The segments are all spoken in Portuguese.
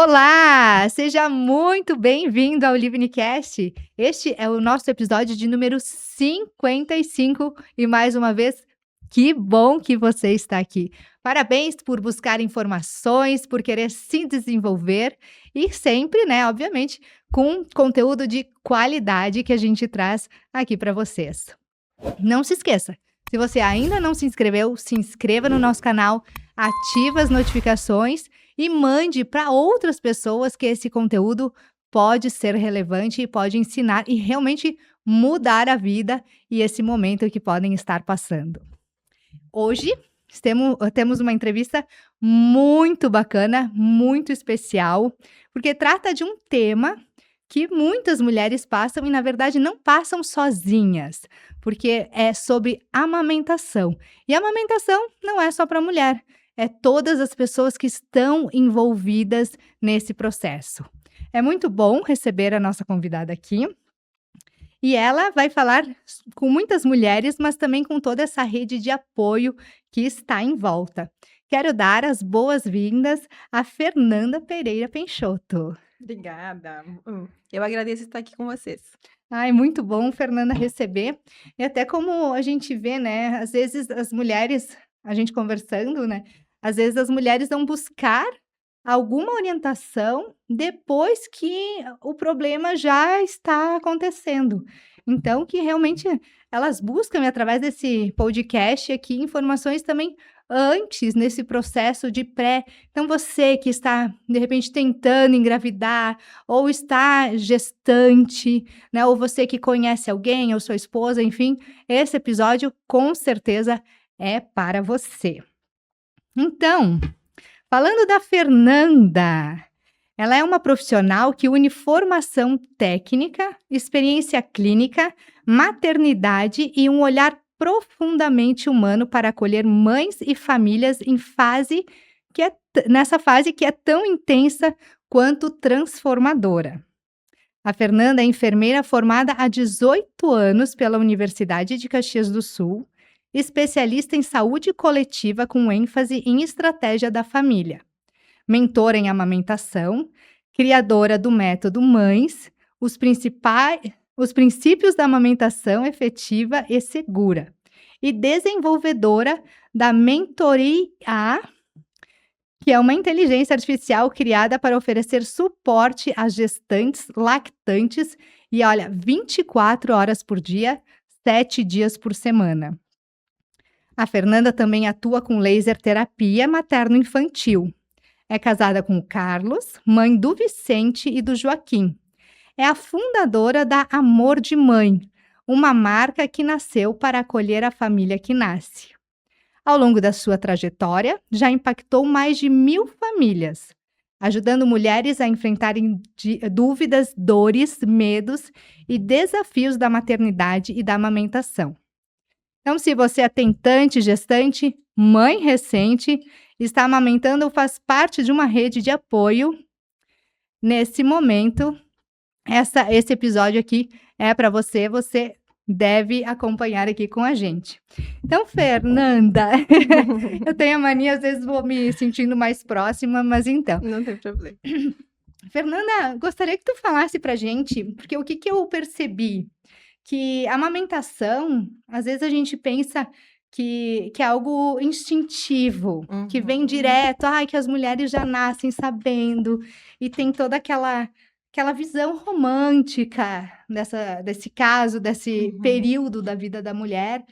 Olá, seja muito bem-vindo ao Livnicast. Este é o nosso episódio de número 55 e mais uma vez, que bom que você está aqui. Parabéns por buscar informações, por querer se desenvolver e sempre, né, obviamente, com conteúdo de qualidade que a gente traz aqui para vocês. Não se esqueça, se você ainda não se inscreveu, se inscreva no nosso canal, ativa as notificações e mande para outras pessoas que esse conteúdo pode ser relevante e pode ensinar e realmente mudar a vida e esse momento que podem estar passando. Hoje temos uma entrevista muito bacana, muito especial, porque trata de um tema que muitas mulheres passam e, na verdade, não passam sozinhas, porque é sobre amamentação. E amamentação não é só para mulher, é todas as pessoas que estão envolvidas nesse processo. É muito bom receber a nossa convidada aqui. E ela vai falar com muitas mulheres, mas também com toda essa rede de apoio que está em volta. Quero dar as boas-vindas a Fernanda Pereira Peixoto. Obrigada. Eu agradeço estar aqui com vocês. Ai, muito bom, Fernanda, receber. E até como a gente vê, né, às vezes as mulheres, a gente conversando, né, às vezes as mulheres vão buscar alguma orientação depois que o problema já está acontecendo. Então, que realmente elas buscam, através desse podcast aqui, informações também antes, nesse processo de pré. Então, você que está, de repente, tentando engravidar, ou está gestante, né? Ou você que conhece alguém, ou sua esposa, enfim, esse episódio com certeza é para você. Então, falando da Fernanda, ela é uma profissional que une formação técnica, experiência clínica, maternidade e um olhar profundamente humano para acolher mães e famílias nessa fase que é tão intensa quanto transformadora. A Fernanda é enfermeira formada há 18 anos pela Universidade de Caxias do Sul, especialista em saúde coletiva com ênfase em estratégia da família, mentora em amamentação, criadora do método Mães, os princípios da amamentação efetiva e segura, e desenvolvedora da Mentoria, que é uma inteligência artificial criada para oferecer suporte às gestantes, lactantes e, olha, 24 horas por dia, 7 dias por semana. A Fernanda também atua com laser terapia materno-infantil. É casada com o Carlos, mãe do Vicente e do Joaquim. É a fundadora da Amor de Mãe, uma marca que nasceu para acolher a família que nasce. Ao longo da sua trajetória, já impactou mais de 1.000 famílias, ajudando mulheres a enfrentarem dúvidas, dores, medos e desafios da maternidade e da amamentação. Então, se você é tentante, gestante, mãe recente, está amamentando ou faz parte de uma rede de apoio, nesse momento, esse episódio aqui é para você, você deve acompanhar aqui com a gente. Então, Fernanda, eu tenho a mania, às vezes vou me sentindo mais próxima, mas então. Não tem problema. Fernanda, gostaria que tu falasse pra gente, porque o que eu percebi? Que a amamentação, às vezes a gente pensa que é algo instintivo, que vem direto, que as mulheres já nascem sabendo, e tem toda aquela visão romântica desse caso, desse período da vida da mulher,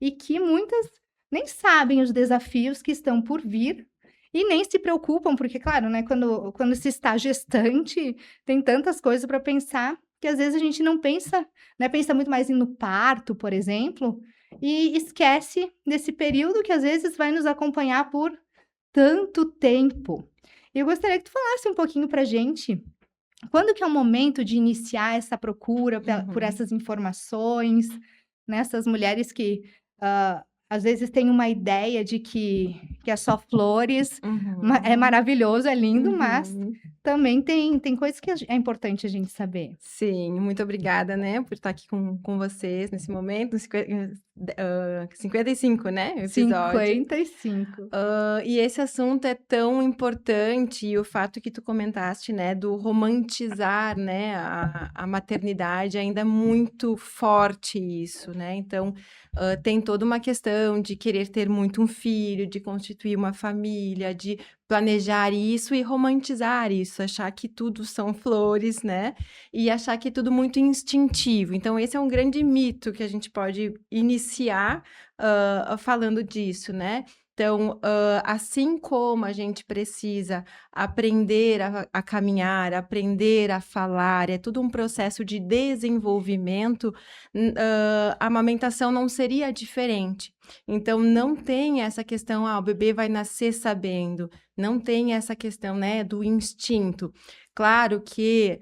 e que muitas nem sabem os desafios que estão por vir e nem se preocupam, porque, claro, né, quando se está gestante, tem tantas coisas para pensar que às vezes a gente não pensa, né, pensa muito mais no parto, por exemplo, e esquece desse período que às vezes vai nos acompanhar por tanto tempo. Eu gostaria que tu falasse um pouquinho pra gente, quando que é o momento de iniciar essa procura por essas informações, né, essas mulheres que às vezes tem uma ideia de que é só flores, é Uhum, maravilhoso, é lindo, mas uhum. também tem coisas que é importante a gente saber. Sim, muito obrigada, né, por estar aqui com vocês nesse momento, no 55, né, episódio. 55. E esse assunto é tão importante, e o fato que tu comentaste, né, do romantizar, né, a maternidade, ainda é muito forte isso, né, então, tem toda uma questão de querer ter muito um filho, de constituir uma família, de planejar isso e romantizar isso, achar que tudo são flores, né, e achar que é tudo muito instintivo. Então esse é um grande mito que a gente pode iniciar, falando disso, né. Então, assim como a gente precisa aprender a caminhar, aprender a falar, é tudo um processo de desenvolvimento, a amamentação não seria diferente. Então não tem essa questão: "Ah, o bebê vai nascer sabendo", não tem essa questão, né, do instinto. Claro que,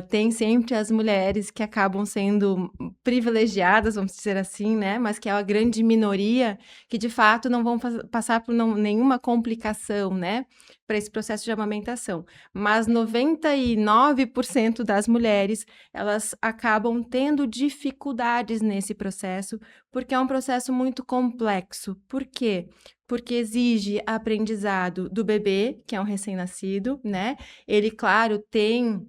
tem sempre as mulheres que acabam sendo privilegiadas, vamos dizer assim, né, mas que é a grande minoria, que de fato não vão passar por nenhuma complicação, né, para esse processo de amamentação. Mas 99% das mulheres, elas acabam tendo dificuldades nesse processo, porque é um processo muito complexo. Por quê? Porque exige aprendizado do bebê, que é um recém-nascido, né? Ele, claro, tem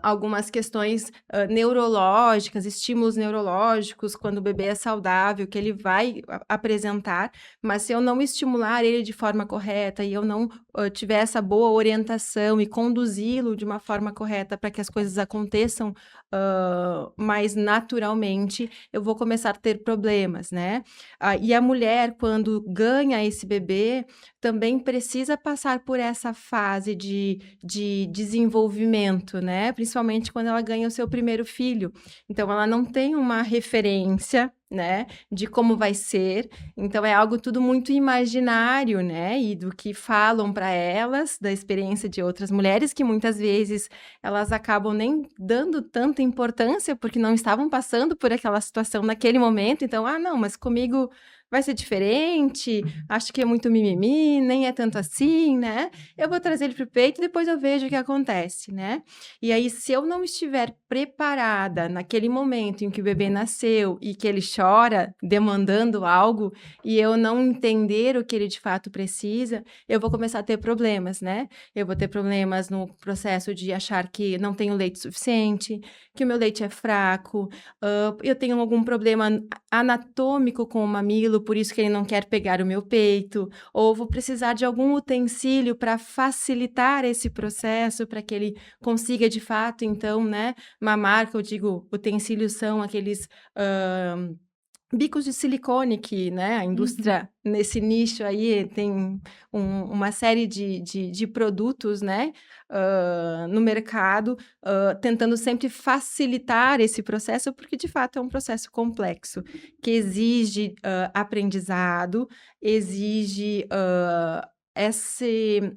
algumas questões neurológicas, estímulos neurológicos, quando o bebê é saudável, que ele vai apresentar, mas se eu não estimular ele de forma correta e eu não tiver essa boa orientação e conduzi-lo de uma forma correta para que as coisas aconteçam mais naturalmente, eu vou começar a ter problemas, né? E a mulher, quando ganha esse bebê, também precisa passar por essa fase de desenvolvimento, né, principalmente quando ela ganha o seu primeiro filho. Então ela não tem uma referência, né, de como vai ser, então é algo tudo muito imaginário, né, e do que falam para elas, da experiência de outras mulheres, que muitas vezes elas acabam nem dando tanta importância, porque não estavam passando por aquela situação naquele momento, então: "Ah, não, mas comigo vai ser diferente, acho que é muito mimimi, nem é tanto assim, né? Eu vou trazer ele para o peito e depois eu vejo o que acontece, né? E aí, se eu não estiver preparada naquele momento em que o bebê nasceu e que ele chora demandando algo e eu não entender o que ele de fato precisa, eu vou começar a ter problemas, né? Eu vou ter problemas no processo de achar que não tenho leite suficiente, que o meu leite é fraco, eu tenho algum problema anatômico com o mamilo, por isso que ele não quer pegar o meu peito, ou vou precisar de algum utensílio para facilitar esse processo, para que ele consiga de fato, então, né, mamar, que eu digo, utensílios são aqueles bicos de silicone que, né, a Uhum. indústria nesse nicho aí tem uma série de produtos, né, no mercado, tentando sempre facilitar esse processo, porque de fato é um processo complexo, que exige, aprendizado, exige,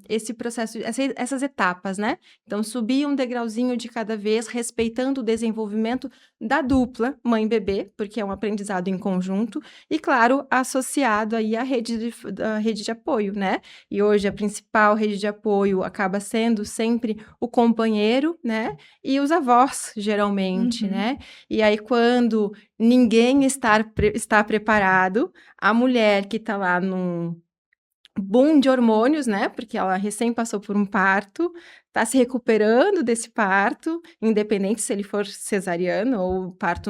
esse processo, essas etapas, né. Então subir um degrauzinho de cada vez, respeitando o desenvolvimento da dupla, mãe e bebê, porque é um aprendizado em conjunto, e claro, associado aí à rede de apoio, né. E hoje a principal rede de apoio acaba sendo sempre o companheiro, né, e os avós, geralmente, Uhum. né. E aí quando ninguém está preparado, a mulher que está lá num boom de hormônios, né, porque ela recém passou por um parto, tá se recuperando desse parto, independente se ele for cesariano ou parto,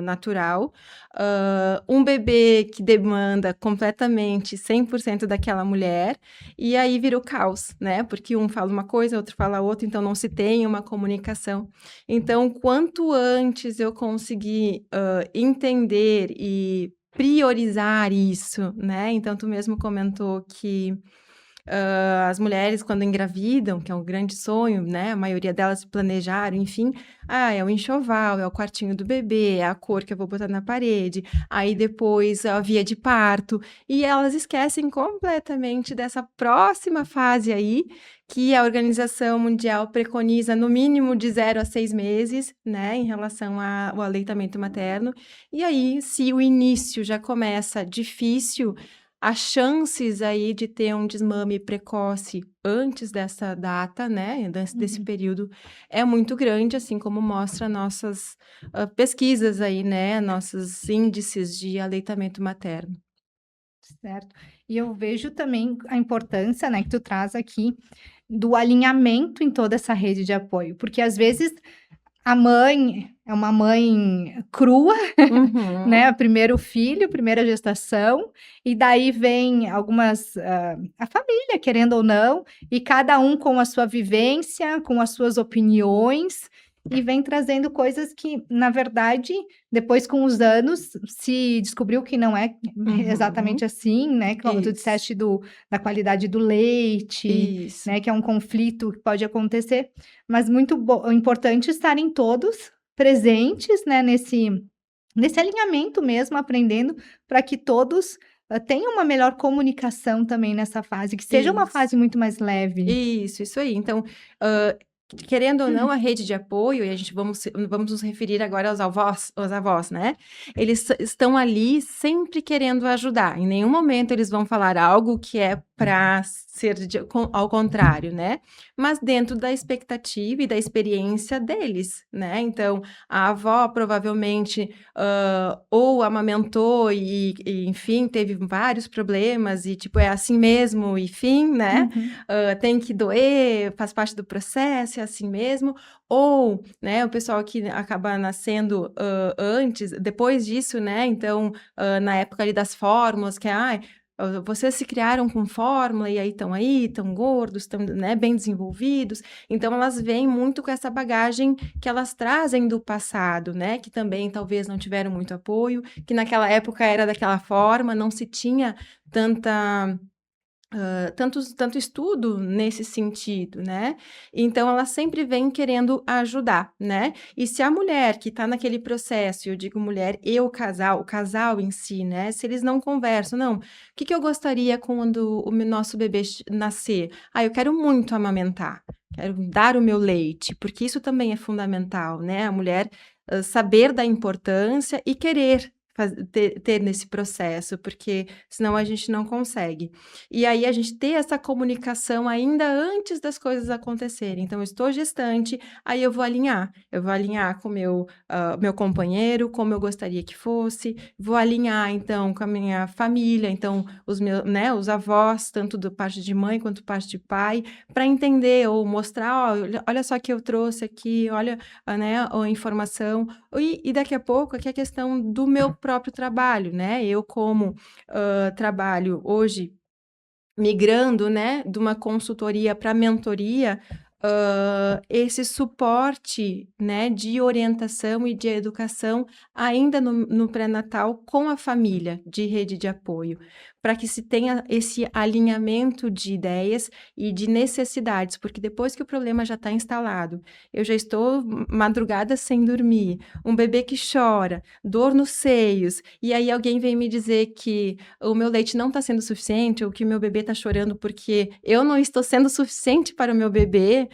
natural. Um bebê que demanda completamente 100% daquela mulher, e aí vira o caos, né, porque um fala uma coisa, outro fala outra, então não se tem uma comunicação. Então, quanto antes eu conseguir, entender e priorizar isso, né, então tu mesmo comentou que, as mulheres quando engravidam, que é um grande sonho, né? A maioria delas planejaram, enfim. É o enxoval, é o quartinho do bebê, é a cor que eu vou botar na parede, aí depois a via de parto, e elas esquecem completamente dessa próxima fase aí, que a Organização Mundial preconiza no mínimo de 0 a 6 meses, né, em relação ao aleitamento materno. E aí, se o início já começa difícil, as chances aí de ter um desmame precoce antes dessa data, né, desse período, é muito grande, assim como mostra nossas pesquisas aí, né, nossos índices de aleitamento materno. Certo. E eu vejo também a importância, né, que tu traz aqui do alinhamento em toda essa rede de apoio, porque às vezes a mãe é uma mãe crua, Uhum. né, primeiro filho, primeira gestação, e daí vem algumas, a família, querendo ou não, e cada um com a sua vivência, com as suas opiniões, e vem trazendo coisas que, na verdade, depois com os anos, se descobriu que não é Uhum. exatamente assim, né, como tu Isso, disseste da qualidade do leite, isso, né, que é um conflito que pode acontecer, mas muito importante estarem todos presentes, né, nesse alinhamento mesmo, aprendendo para que todos, tenham uma melhor comunicação também nessa fase, que seja uma fase isso. muito mais leve. Isso aí. Então, querendo ou não, a rede de apoio, e a gente vamos nos referir agora aos avós, né? Eles estão ali sempre querendo ajudar. Em nenhum momento eles vão falar algo que é para ser ao contrário, né? Mas dentro da expectativa e da experiência deles, né? Então, a avó provavelmente ou amamentou enfim, teve vários problemas e, tipo, é assim mesmo, e fim, né? Uhum. Tem que doer, faz parte do processo, é assim mesmo. Ou, né, o pessoal que acaba nascendo antes, depois disso, né? Então, na época ali das fórmulas, que vocês se criaram com fórmula e aí estão gordos, estão, né, bem desenvolvidos. Então, elas vêm muito com essa bagagem que elas trazem do passado, né? Que também talvez não tiveram muito apoio, que naquela época era daquela forma, não se tinha tanto estudo nesse sentido, né? Então, ela sempre vem querendo ajudar, né? E se a mulher que está naquele processo, eu digo mulher e o casal em si, né? Se eles não conversam, não, o que eu gostaria quando o nosso bebê nascer? Eu quero muito amamentar, quero dar o meu leite, porque isso também é fundamental, né? A mulher saber da importância e querer ter nesse processo, porque senão a gente não consegue. E aí a gente ter essa comunicação ainda antes das coisas acontecerem. Então, eu estou gestante, aí eu vou alinhar com o meu companheiro, como eu gostaria que fosse, vou alinhar, então, com a minha família, então, né, os avós, tanto da parte de mãe quanto parte de pai, para entender ou mostrar, olha só que eu trouxe aqui, olha, né, a informação, e daqui a pouco aqui a questão do meu próprio trabalho, né? Eu, como trabalho hoje migrando, né, de uma consultoria para mentoria, esse suporte, né, de orientação e de educação ainda no pré-natal com a família, de rede de apoio, para que se tenha esse alinhamento de ideias e de necessidades, porque depois que o problema já está instalado, eu já estou madrugada sem dormir, um bebê que chora, dor nos seios, e aí alguém vem me dizer que o meu leite não está sendo suficiente, ou que o meu bebê está chorando porque eu não estou sendo suficiente para o meu bebê,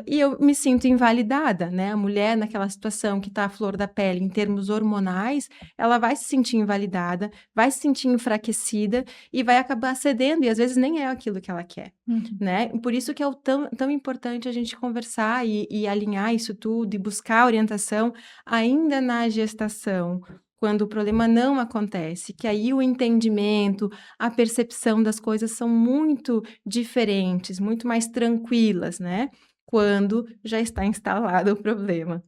e eu me sinto invalidada, né? A mulher naquela situação que está à flor da pele em termos hormonais, ela vai se sentir invalidada, vai se sentir enfraquecida e vai acabar cedendo, e às vezes nem é aquilo que ela quer, Uhum. né? Por isso que é tão importante a gente conversar e alinhar isso tudo e buscar orientação ainda na gestação, quando o problema não acontece, que aí o entendimento, a percepção das coisas são muito diferentes, muito mais tranquilas, né? Quando já está instalado o problema.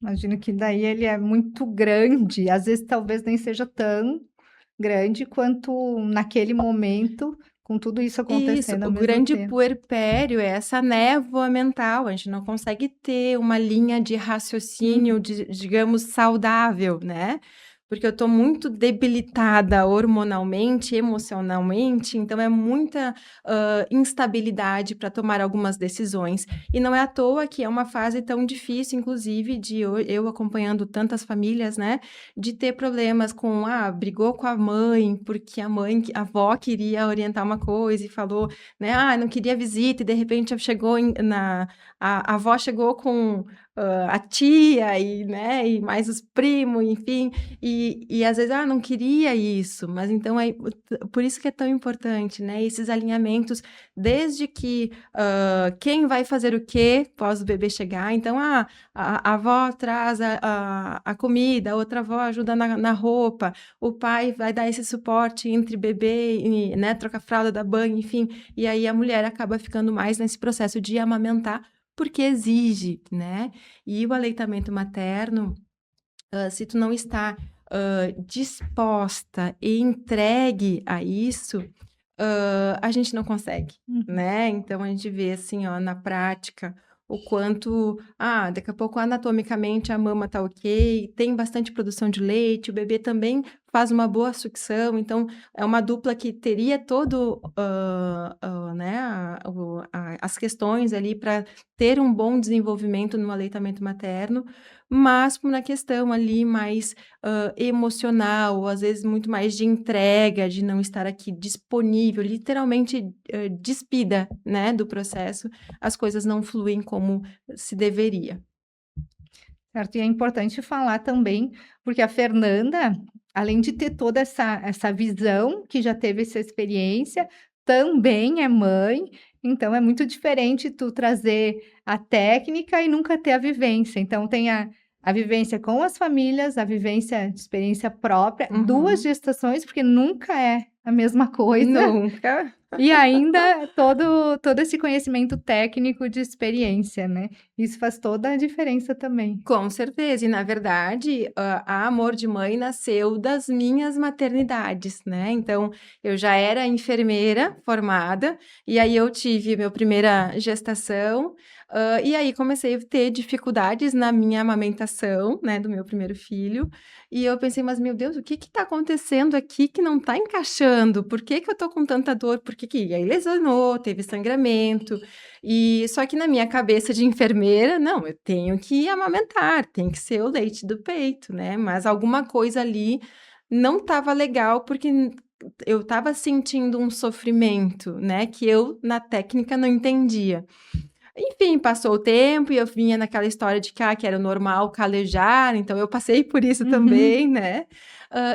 Imagino que daí ele é muito grande, às vezes talvez nem seja tão grande quanto naquele momento, com tudo isso Isso, acontecendo ao o mesmo grande tempo. puerpério é essa névoa mental, a gente não consegue ter uma linha de raciocínio, Uhum. digamos, saudável, né? porque eu estou muito debilitada hormonalmente, emocionalmente, então é muita instabilidade para tomar algumas decisões. E não é à toa que é uma fase tão difícil, inclusive, de eu acompanhando tantas famílias, né, de ter problemas com, brigou com a mãe, porque a avó queria orientar uma coisa e falou, né, não queria visita, e de repente chegou a avó chegou com a tia e, né, e mais os primos, enfim, e às vezes, não queria isso, mas então por isso que é tão importante, né, esses alinhamentos, desde que quem vai fazer o quê pós o bebê chegar, então, a avó traz a comida, a outra avó ajuda na roupa, o pai vai dar esse suporte entre bebê e, né, troca a fralda, dá banho, enfim, e aí a mulher acaba ficando mais nesse processo de amamentar, porque exige, né? E o aleitamento materno, se tu não está disposta e entregue a isso, a gente não consegue, né? Então a gente vê assim, ó, na prática, o quanto, daqui a pouco anatomicamente a mama tá ok, tem bastante produção de leite, o bebê também faz uma boa sucção, então é uma dupla que teria todo, né, as questões ali para ter um bom desenvolvimento no aleitamento materno, mas por uma questão ali mais emocional, ou às vezes muito mais de entrega, de não estar aqui disponível, literalmente despida, né, do processo, as coisas não fluem como se deveria. Certo, e é importante falar também, porque a Fernanda, além de ter toda essa visão, que já teve essa experiência, também é mãe, então é muito diferente tu trazer a técnica e nunca ter a vivência. Então tem a vivência com as famílias, a vivência de experiência própria, 2 Uhum. gestações, porque nunca é a mesma coisa. Nunca. E ainda todo esse conhecimento técnico de experiência, né. Isso faz toda a diferença também. Com certeza, e na verdade, a Amor de Mãe nasceu das minhas maternidades, né, então, eu já era enfermeira formada, e aí eu tive meu primeira gestação, e aí comecei a ter dificuldades na minha amamentação, né, do meu primeiro filho, e eu pensei: "Mas meu Deus, o que que tá acontecendo aqui que não tá encaixando? Por que que eu tô com tanta dor? Por que que" e aí lesionou, teve sangramento, e só que na minha cabeça de enfermeira, não, eu tenho que amamentar, tem que ser o leite do peito, né, mas alguma coisa ali não estava legal, porque eu estava sentindo um sofrimento, né, que eu na técnica não entendia. Enfim, passou o tempo e eu vinha naquela história de que era normal calejar, então eu passei por isso Uhum. também, né.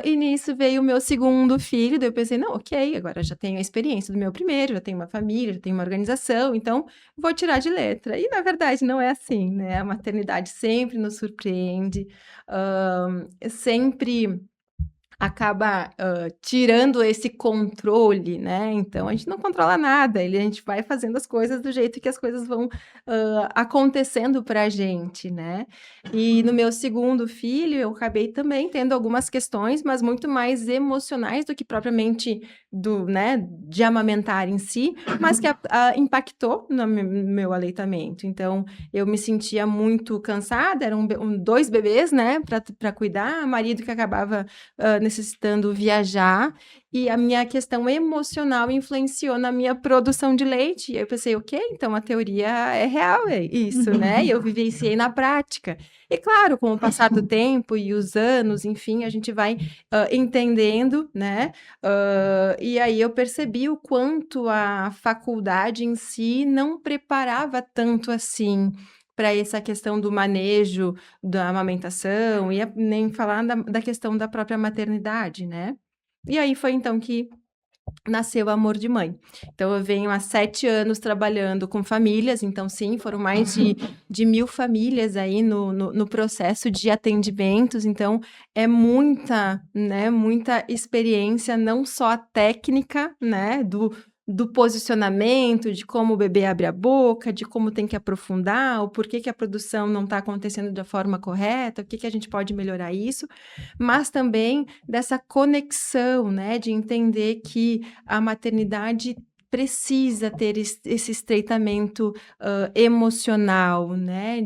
E nisso veio o meu segundo filho, daí eu pensei: "Não, ok, agora já tenho a experiência do meu primeiro, já tenho uma família, já tenho uma organização, então vou tirar de letra". E na verdade não é assim, né, a maternidade sempre nos surpreende, sempre acaba, tirando esse controle, né, então a gente não controla nada, a gente vai fazendo as coisas do jeito que as coisas vão, acontecendo pra gente, né. E no meu segundo filho, eu acabei também tendo algumas questões, mas muito mais emocionais do que propriamente né, de amamentar em si, mas que impactou no meu aleitamento. Então, eu me sentia muito cansada, eram 2 bebês, né, pra cuidar, marido que acabava necessitando viajar, e a minha questão emocional influenciou na minha produção de leite. E aí eu pensei: "Ok, então a teoria é real, é isso, né", e eu vivenciei na prática. E claro, com o passar do tempo e os anos, enfim, a gente vai, entendendo, né, e aí eu percebi o quanto a faculdade em si não preparava tanto assim, para essa questão do manejo da amamentação, e nem falar da questão da própria maternidade, né. E aí foi então que nasceu o Amor de Mãe. Então eu venho há 7 anos trabalhando com famílias, então sim, foram mais de 1000 famílias aí no processo de atendimentos, então é muita, né, muita experiência, não só a técnica, né, do posicionamento, de como o bebê abre a boca, de como tem que aprofundar, o porquê que a produção não está acontecendo da forma correta, o que que a gente pode melhorar isso, mas também dessa conexão, né, de entender que a maternidade precisa ter esse estreitamento emocional, né?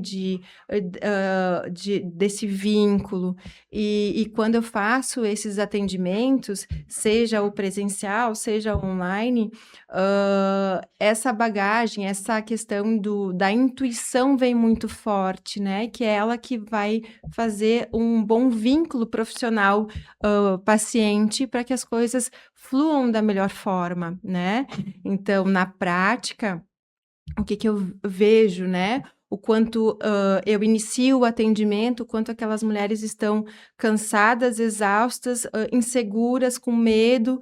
Desse vínculo. E quando eu faço esses atendimentos, seja o presencial, seja online, essa bagagem, essa questão da intuição vem muito forte, né? Que é ela que vai fazer um bom vínculo profissional paciente para que as coisas fluam da melhor forma, né? Então, na prática, o que eu vejo, né? O quanto eu inicio o atendimento, o quanto aquelas mulheres estão cansadas, exaustas, inseguras, com medo,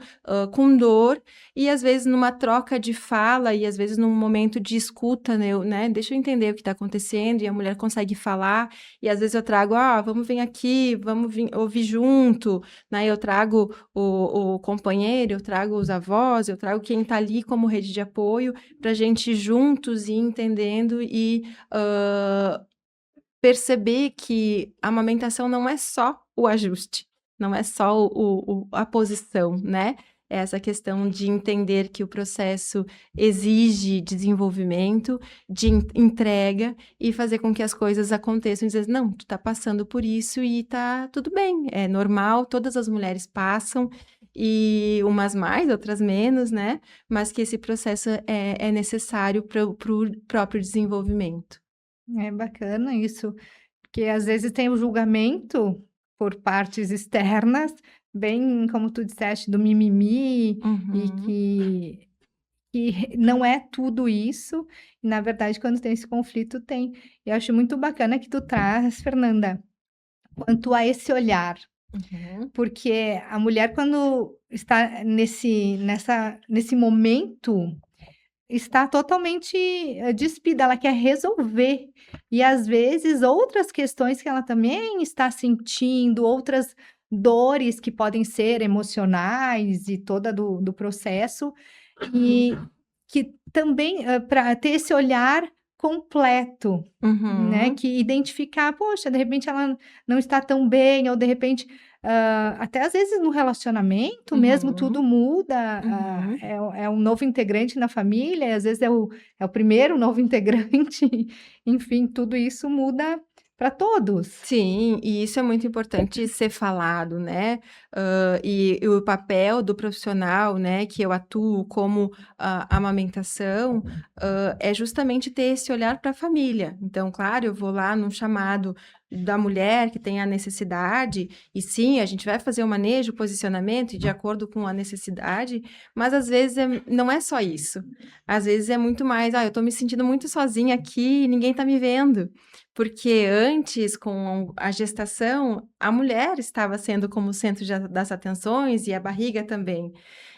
com dor, e às vezes numa troca de fala, e às vezes num momento de escuta, né? Deixa eu entender o que está acontecendo, e a mulher consegue falar, e às vezes eu trago, vamos vir aqui, vamos vir, ouvir junto, né? Eu trago o companheiro, eu trago os avós, eu trago quem está ali como rede de apoio, para a gente juntos ir entendendo e perceber que a amamentação não é só o ajuste, não é só a posição, né? É essa questão de entender que o processo exige desenvolvimento, de entrega e fazer com que as coisas aconteçam e dizer, não, tu tá passando por isso e tá tudo bem, é normal, todas as mulheres passam, e umas mais, outras menos, né? Mas que esse processo é necessário para o próprio desenvolvimento. É bacana isso, porque às vezes tem o julgamento por partes externas, bem como tu disseste, do mimimi, e Uhum. que não é tudo isso, e na verdade quando tem esse conflito tem. Eu acho muito bacana que tu traz, Fernanda, quanto a esse olhar, Uhum. porque a mulher quando está nesse momento, está totalmente, despida, ela quer resolver. E às vezes outras questões que ela também está sentindo, outras dores que podem ser emocionais e toda do processo, e que também, pra ter esse olhar completo, né, Uhum. que identificar, poxa, de repente ela não está tão bem, ou de repente, até às vezes no relacionamento mesmo tudo Uhum. muda, Uhum. é um novo integrante na família, e às vezes é o primeiro novo integrante, enfim, tudo isso muda para todos. Sim, e isso é muito importante ser falado, né? E o papel do profissional, né, que eu atuo como amamentação, é justamente ter esse olhar para a família. Então, claro, eu vou lá num chamado da mulher que tem a necessidade, e sim, a gente vai fazer o manejo, o posicionamento de acordo com a necessidade, mas às vezes não é só isso. Às vezes é muito mais, eu estou me sentindo muito sozinha aqui e ninguém está me vendo. Porque antes, com a gestação, a mulher estava sendo como o centro das atenções e a barriga também.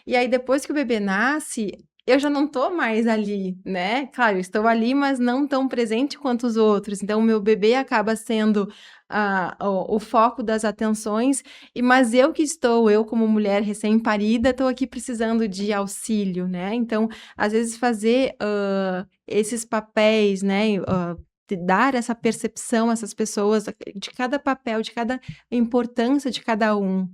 E aí, depois que o bebê nasce, eu já não estou mais ali, né? Claro, eu estou ali, mas não tão presente quanto os outros. Então, o meu bebê acaba sendo o foco das atenções, mas eu como mulher recém-parida, estou aqui precisando de auxílio, né? Então, às vezes, fazer esses papéis, né? Dar essa percepção a essas pessoas de cada papel, de cada importância de cada um,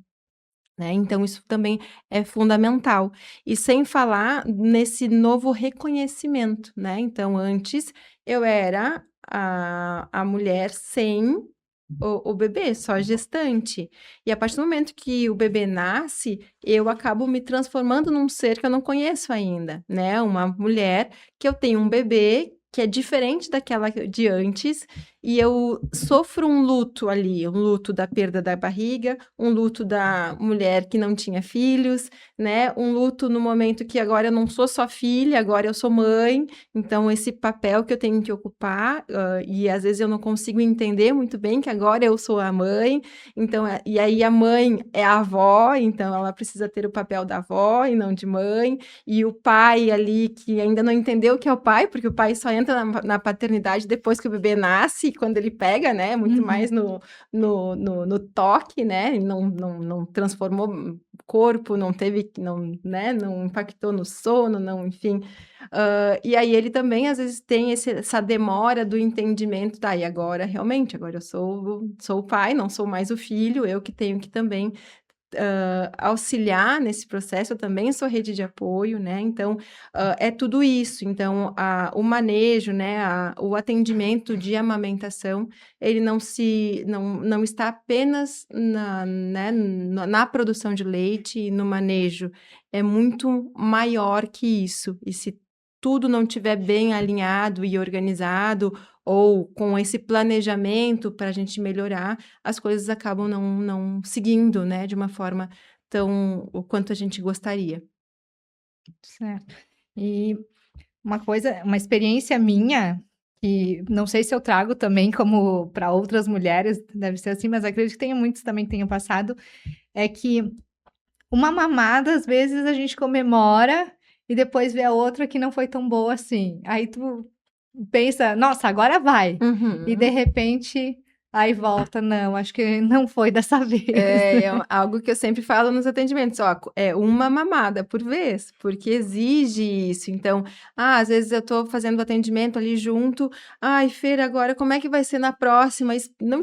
né? Então isso também é fundamental. E sem falar nesse novo reconhecimento, né? Então antes eu era a mulher sem o bebê, só gestante. E a partir do momento que o bebê nasce, eu acabo me transformando num ser que eu não conheço ainda, né? Uma mulher que eu tenho um bebê que é diferente daquela de antes, e eu sofro um luto ali, um luto da perda da barriga, um luto da mulher que não tinha filhos, né? Um luto no momento que agora eu não sou só filha, agora eu sou mãe, então esse papel que eu tenho que ocupar, e às vezes eu não consigo entender muito bem que agora eu sou a mãe, então, e aí a mãe é a avó, então ela precisa ter o papel da avó e não de mãe, e o pai ali que ainda não entendeu o que é o pai, porque o pai só entra na paternidade depois que o bebê nasce, quando ele pega, né? Muito mais Uhum. no toque, né? Ele não transformou o corpo, não teve, não, né? Não impactou no sono, não, enfim. E aí ele também, às vezes, tem essa demora do entendimento, tá, e agora, realmente, agora eu sou o pai, não sou mais o filho, eu que tenho que também auxiliar nesse processo, eu também sou rede de apoio, né? Então, é tudo isso. Então, o manejo, né, o atendimento de amamentação, ele não está apenas né, na produção de leite e no manejo, é muito maior que isso. E se tudo não estiver bem alinhado e organizado, ou com esse planejamento para a gente melhorar, as coisas acabam não seguindo, né, de uma forma tão o quanto a gente gostaria. Certo. E uma experiência minha, que não sei se eu trago também como para outras mulheres, deve ser assim, mas acredito que tenha muitos também que tenham passado, é que uma mamada, às vezes, a gente comemora e depois vê a outra que não foi tão boa assim. Aí tu pensa: "Nossa, agora vai". E de Uhum. repente, aí volta: "Não, acho que não foi dessa vez". Algo que eu sempre falo nos atendimentos, ó, é uma mamada por vez, porque exige isso. Então, às vezes eu tô fazendo o atendimento ali junto, "Ai, Fer, agora como é que vai ser na próxima?" Não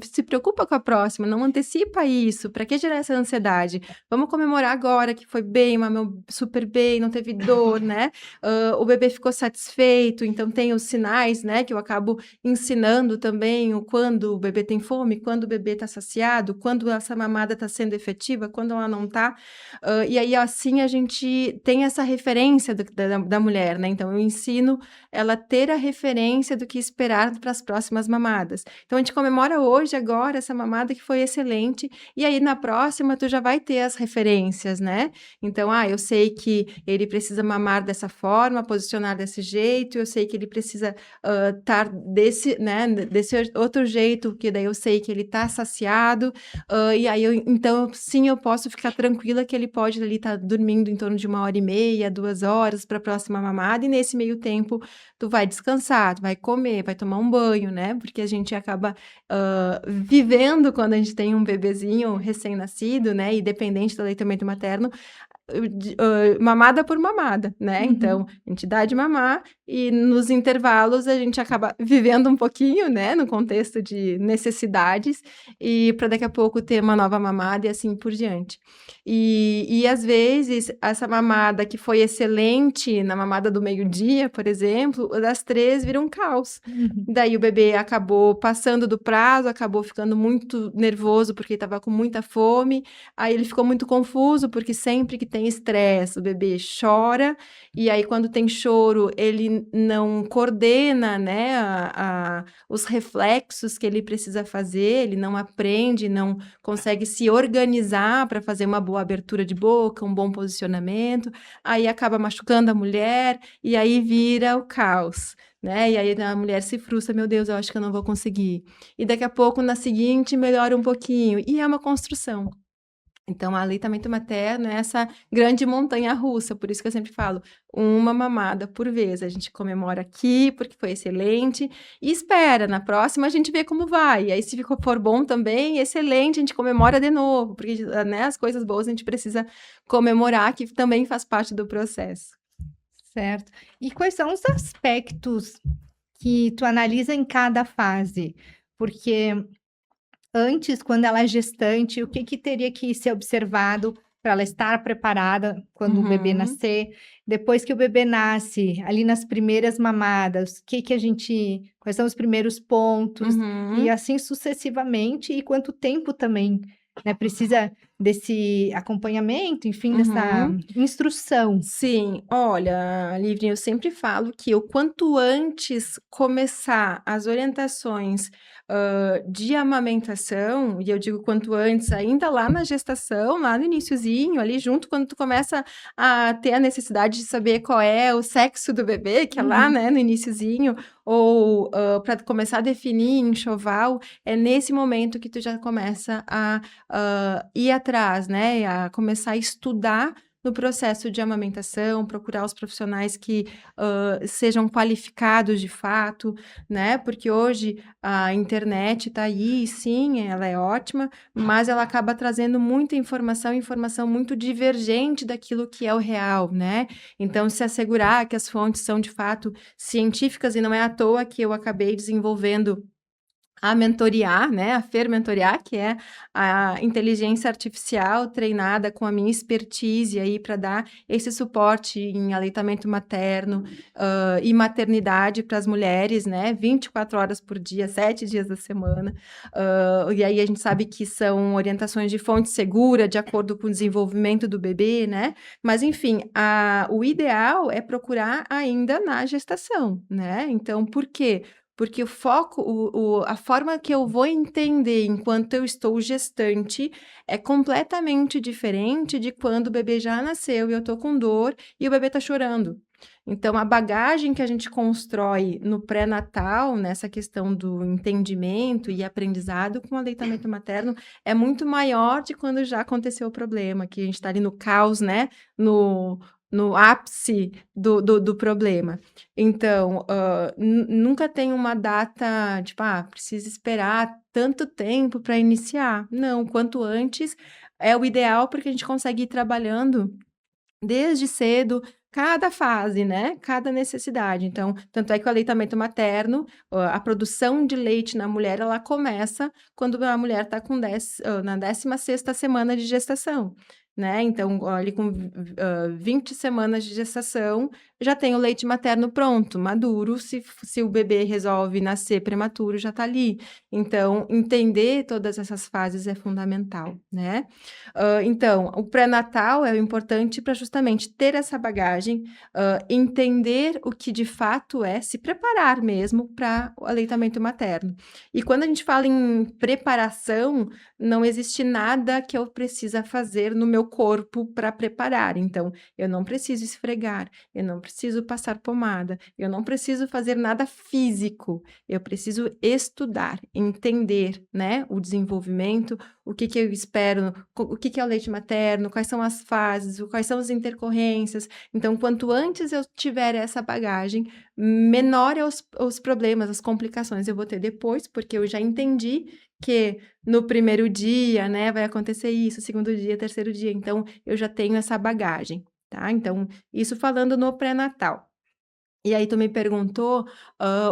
se preocupa com a próxima, não antecipa isso, pra que gerar essa ansiedade? Vamos comemorar agora que foi bem, mamou super bem, não teve dor, né, o bebê ficou satisfeito, então tem os sinais, né, que eu acabo ensinando também o quando o bebê tem fome, quando o bebê está saciado, quando essa mamada está sendo efetiva, quando ela não está. E aí, assim, a gente tem essa referência da mulher, né? Então, eu ensino ela a ter a referência do que esperar para as próximas mamadas. Então, a gente comemora hoje, agora, essa mamada que foi excelente, e aí na próxima tu já vai ter as referências, né? Então, eu sei que ele precisa mamar dessa forma, posicionar desse jeito, eu sei que ele precisa estar desse, né, desse outro jeito, que daí eu sei que ele tá saciado, e aí então, sim, eu posso ficar tranquila que ele pode ali estar dormindo em torno de 1h30, 2 horas para a próxima mamada, e nesse meio tempo tu vai descansar, tu vai comer, vai tomar um banho, né? Porque a gente acaba vivendo quando a gente tem um bebezinho recém-nascido, né? E dependente do aleitamento materno, mamada por mamada, né? Então, Uhum. a gente dá de mamar e nos intervalos a gente acaba vivendo um pouquinho, né? No contexto de necessidades e para daqui a pouco ter uma nova mamada e assim por diante. E às vezes essa mamada que foi excelente na mamada do meio-dia, por exemplo, das 3 vira um caos. Uhum. Daí o bebê acabou passando do prazo, acabou ficando muito nervoso porque estava com muita fome. Aí ele ficou muito confuso, porque sempre que tem estresse, o bebê chora, e aí quando tem choro, ele não coordena, né, os reflexos que ele precisa fazer, ele não aprende, não consegue se organizar para fazer uma boa abertura de boca, um bom posicionamento, aí acaba machucando a mulher, e aí vira o caos. Né? E aí a mulher se frustra, meu Deus, eu acho que eu não vou conseguir. E daqui a pouco, na seguinte, melhora um pouquinho. E é uma construção. Então, a aleitamento materno é essa grande montanha russa, por isso que eu sempre falo, uma mamada por vez. A gente comemora aqui, porque foi excelente, e espera, na próxima a gente vê como vai. E aí, se for bom também, excelente, a gente comemora de novo, porque, né, as coisas boas a gente precisa comemorar, que também faz parte do processo. Certo. E quais são os aspectos que tu analisa em cada fase? Porque antes, quando ela é gestante, o que que teria que ser observado para ela estar preparada quando o bebê Uhum, nascer? Depois que o bebê nasce, ali nas primeiras mamadas, o que que a gente quais são os primeiros pontos? E uhum. assim sucessivamente, e quanto tempo também, né, precisa desse acompanhamento, enfim, dessa Uhum. instrução. Sim, olha, Livrinha, eu sempre falo que o quanto antes começar as orientações, de amamentação, e eu digo quanto antes, ainda lá na gestação, lá no iniciozinho, ali junto, quando tu começa a ter a necessidade de saber qual é o sexo do bebê, que é lá, Uhum. né, no iniciozinho, ou para começar a definir enxoval, é nesse momento que tu já começa a ir atrás, né, a começar a estudar no processo de amamentação, procurar os profissionais que sejam qualificados de fato, né? Porque hoje a internet está aí, sim, ela é ótima, mas ela acaba trazendo muita informação, informação muito divergente daquilo que é o real, né? Então, se assegurar que as fontes são de fato científicas, e não é à toa que eu acabei desenvolvendo a mentorear, né, a fermentorear, que é a inteligência artificial treinada com a minha expertise aí para dar esse suporte em aleitamento materno, e maternidade para as mulheres, né, 24 horas por dia, 7 dias da semana. E aí a gente sabe que são orientações de fonte segura, de acordo com o desenvolvimento do bebê, né? Mas enfim, o ideal é procurar ainda na gestação, né? Então, por quê? Porque o foco, a forma que eu vou entender enquanto eu estou gestante é completamente diferente de quando o bebê já nasceu e eu tô com dor e o bebê tá chorando. Então, a bagagem que a gente constrói no pré-natal, nessa questão do entendimento e aprendizado com o aleitamento materno, é muito maior de quando já aconteceu o problema, que a gente está ali no caos, né? No ápice do problema. Então, nunca tem uma data, tipo, precisa esperar tanto tempo para iniciar. Não, quanto antes é o ideal, porque a gente consegue ir trabalhando desde cedo, cada fase, né? Cada necessidade. Então, tanto é que o aleitamento materno, a produção de leite na mulher, ela começa quando a mulher está na 16ª semana de gestação, né? Então, ali com 20 semanas de gestação, já tem o leite materno pronto, maduro. Se o bebê resolve nascer prematuro, já está ali. Então, entender todas essas fases é fundamental, né? Então, o pré-natal é importante para justamente ter essa bagagem, entender o que de fato é, se preparar mesmo para o aleitamento materno. E quando a gente fala em preparação, não existe nada que eu precisa fazer no meu corpo para preparar. Então, eu não preciso esfregar, eu não preciso passar pomada, eu não preciso fazer nada físico. Eu preciso estudar, entender, né, o desenvolvimento, o que eu espero, o que é o leite materno, quais são as fases, quais são as intercorrências. Então, quanto antes eu tiver essa bagagem, menor é os problemas, as complicações eu vou ter depois, porque eu já entendi que no primeiro dia, né, vai acontecer isso, segundo dia, terceiro dia. Então, eu já tenho essa bagagem, tá? Então, isso falando no pré-natal. E aí tu me perguntou,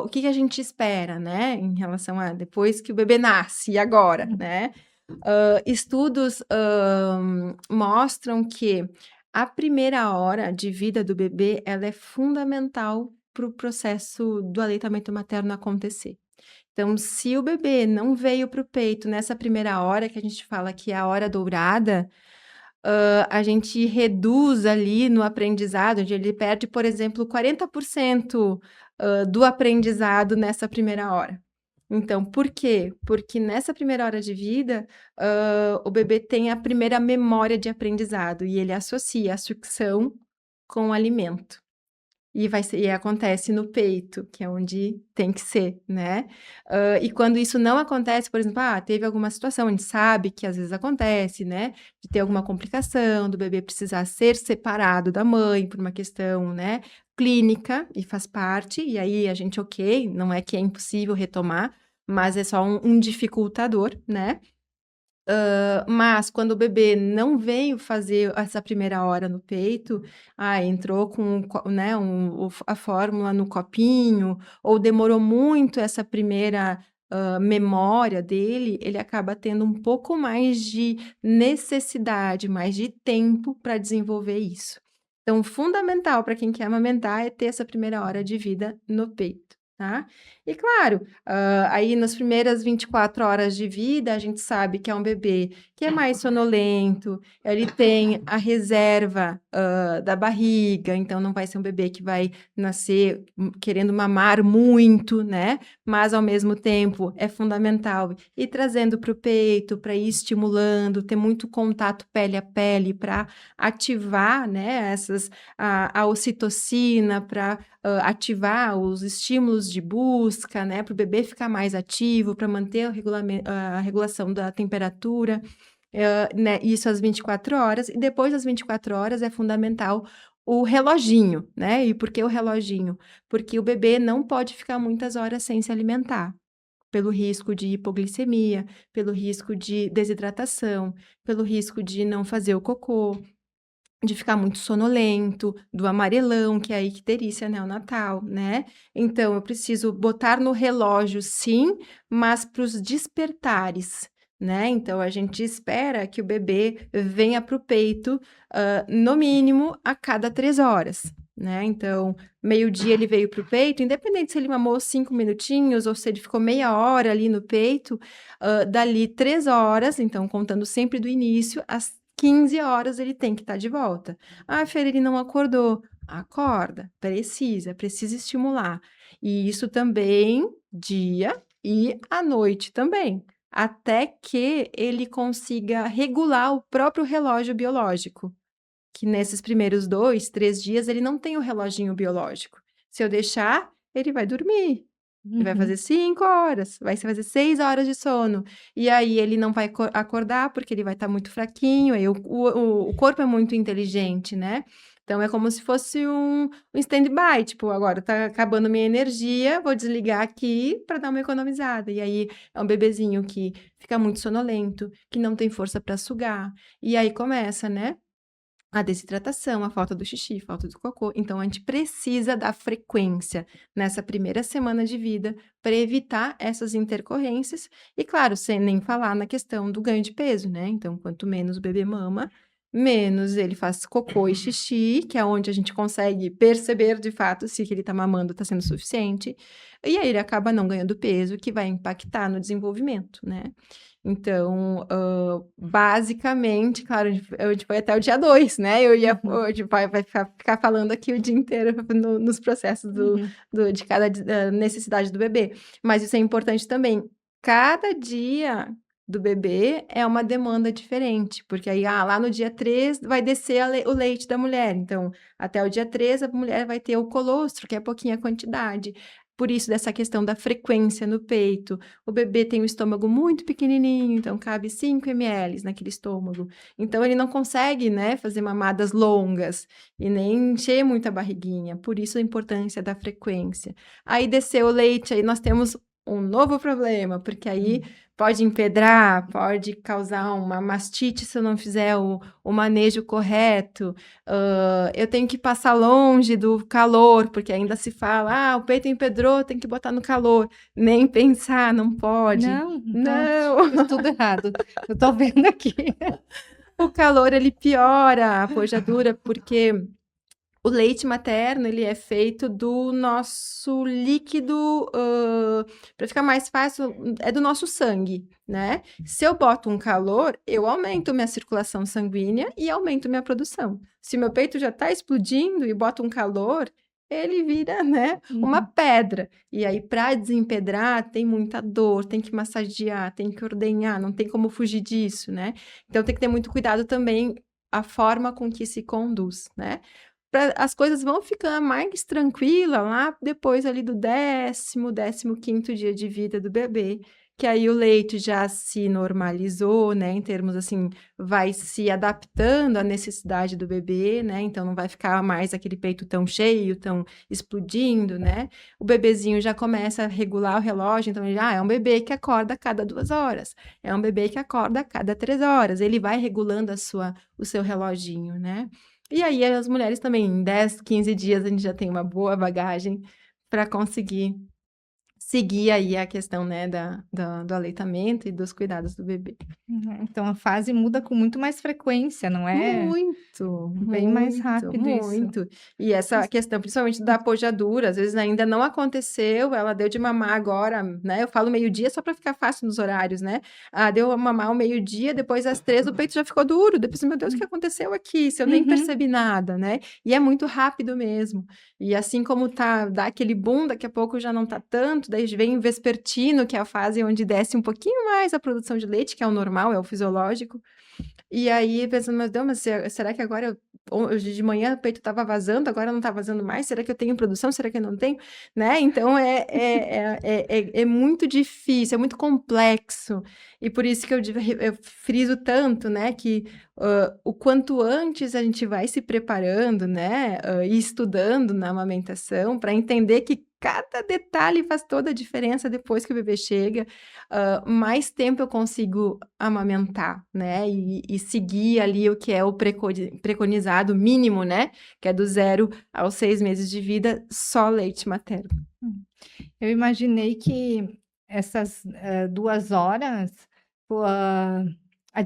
o que a gente espera, né, em relação a depois que o bebê nasce, e agora, né? Estudos mostram que a primeira hora de vida do bebê, ela é fundamental para o processo do aleitamento materno acontecer. Então, se o bebê não veio para o peito nessa primeira hora, que a gente fala que é a hora dourada, a gente reduz ali no aprendizado, onde ele perde, por exemplo, 40% do aprendizado nessa primeira hora. Então, por quê? Porque nessa primeira hora de vida, o bebê tem a primeira memória de aprendizado e ele associa a sucção com o alimento. E acontece no peito, que é onde tem que ser, né? E quando isso não acontece, por exemplo, teve alguma situação, a gente sabe que às vezes acontece, né? De ter alguma complicação, do bebê precisar ser separado da mãe por uma questão, né, clínica, e faz parte, e aí a gente, ok, não é que é impossível retomar, mas é só um dificultador, né? Mas quando o bebê não veio fazer essa primeira hora no peito, entrou com né, a fórmula no copinho, ou demorou muito essa primeira memória dele, ele acaba tendo um pouco mais de necessidade, mais de tempo para desenvolver isso. Então, fundamental para quem quer amamentar é ter essa primeira hora de vida no peito, tá? E claro, aí nas primeiras 24 horas de vida, a gente sabe que é um bebê que é mais sonolento, ele tem a reserva da barriga, então não vai ser um bebê que vai nascer querendo mamar muito, né? Mas ao mesmo tempo é fundamental ir trazendo para o peito, para ir estimulando, ter muito contato pele a pele para ativar, né, a ocitocina, para ativar os estímulos de busca, né, para o bebê ficar mais ativo, para manter a regulação da temperatura, né, isso às 24 horas, e depois das 24 horas é fundamental o reloginho, né? E por que o reloginho? Porque o bebê não pode ficar muitas horas sem se alimentar, pelo risco de hipoglicemia, pelo risco de desidratação, pelo risco de não fazer o cocô. de ficar muito sonolento, do amarelão, que é a icterícia neonatal, né. Então eu preciso botar no relógio sim, mas para os despertares, né. Então a gente espera que o bebê venha para o peito, no mínimo a cada 3 horas, né. Então, meio-dia ele veio para o peito, independente se ele mamou 5 minutinhos ou se ele ficou meia hora ali no peito, dali 3 horas, então contando sempre do início, às 15 horas ele tem que estar de volta. "Ah, Fer, ele não acordou". Acorda, precisa estimular. E isso também dia e à noite também, até que ele consiga regular o próprio relógio biológico, que nesses primeiros 2, 3 dias ele não tem o reloginho biológico. Se eu deixar, ele vai dormir. Ele vai Uhum. fazer 5 horas, vai fazer 6 horas de sono. E aí ele não vai acordar, porque ele vai estar muito fraquinho, aí o corpo é muito inteligente, né. Então é como se fosse um stand-by, tipo: "Agora tá acabando minha energia, vou desligar aqui para dar uma economizada". E aí é um bebezinho que fica muito sonolento, que não tem força para sugar, e aí começa, né, a desidratação, a falta do xixi, falta do cocô. Então, a gente precisa da frequência nessa primeira semana de vida para evitar essas intercorrências. E, claro, sem nem falar na questão do ganho de peso, né? Então, quanto menos o bebê mama, menos ele faz cocô e xixi, que é onde a gente consegue perceber de fato se o que ele está mamando está sendo suficiente. E aí ele acaba não ganhando peso, que vai impactar no desenvolvimento, né? Então, basicamente, claro, a gente foi até o dia 2, né, eu ia Uhum. a gente vai ficar falando aqui o dia inteiro nos processos Uhum. de cada necessidade do bebê. Mas isso é importante também. Cada dia do bebê é uma demanda diferente, porque aí, lá no dia 3 vai descer o leite da mulher, então, até o dia 3 a mulher vai ter o colostro, que é pouquinha quantidade. Por isso dessa questão da frequência no peito. O bebê tem o estômago muito pequenininho, então cabe 5 ml naquele estômago. Então ele não consegue, né, fazer mamadas longas e nem encher muito a barriguinha, por isso a importância da frequência. Aí desceu o leite, aí nós temos um novo problema, porque aí Hum. pode empedrar, pode causar uma mastite se eu não fizer o manejo correto. Eu tenho que passar longe do calor, porque ainda se fala: "Ah, o peito empedrou, tem que botar no calor". Nem pensar, não pode. Não, então, Não, fiz tudo errado. Eu tô vendo aqui. o calor ele piora a pojadura, porque o leite materno, ele é feito do nosso líquido, para ficar mais fácil, é do nosso sangue, né. Se eu boto um calor, eu aumento minha circulação sanguínea e aumento minha produção. Se meu peito já está explodindo e boto um calor, ele vira, né, uma Uhum. pedra. E aí para desempedrar tem muita dor, tem que massagear, tem que ordenhar, não tem como fugir disso, né. Então tem que ter muito cuidado também a forma com que se conduz, né. As coisas vão ficando mais tranquila lá depois ali do 15º dia de vida do bebê, que aí o leite já se normalizou, né, em termos assim, vai se adaptando à necessidade do bebê, né, então não vai ficar mais aquele peito tão cheio, tão explodindo, né. O bebezinho já começa a regular o relógio, então ele: "Ah, é um bebê que acorda a cada 2 horas, é um bebê que acorda a cada 3 horas", ele vai regulando o seu reloginho, né. E aí as mulheres também, em 10, 15 dias a gente já tem uma boa bagagem para conseguir seguir aí a questão, né, do aleitamento e dos cuidados do bebê. Então a fase muda com muito mais frequência, não é Muito, bem mais muito, rápido isso. muito. E essa questão, principalmente da pojadura, às vezes ainda não aconteceu, ela deu de mamar agora, né, eu falo meio-dia só para ficar fácil nos horários, né. Ah, deu a mamar ao meio-dia, depois às 3 o peito já ficou duro, depois: "Meu Deus, o que aconteceu aqui?", se eu nem Uhum. percebi nada, né. E é muito rápido mesmo. E assim como dá aquele boom, daqui a pouco já não tá tanto, daí vem o vespertino, que é a fase onde desce um pouquinho mais a produção de leite, que é o normal, é o fisiológico. E aí pensando: "Meu Deus, mas será que agora hoje de manhã o peito estava vazando, agora não está vazando mais? Será que eu tenho produção? Será que eu não tenho?", né, então é muito difícil, é muito complexo, e por isso que eu friso tanto, né, que, o quanto antes a gente vai se preparando, né, e estudando na amamentação para entender que cada detalhe faz toda a diferença depois que o bebê chega, mais tempo eu consigo amamentar, né, e seguir ali o que é o preconizado mínimo, né, que é do 0 aos 6 meses de vida, só leite materno. Eu imaginei que essas, 2 horas, a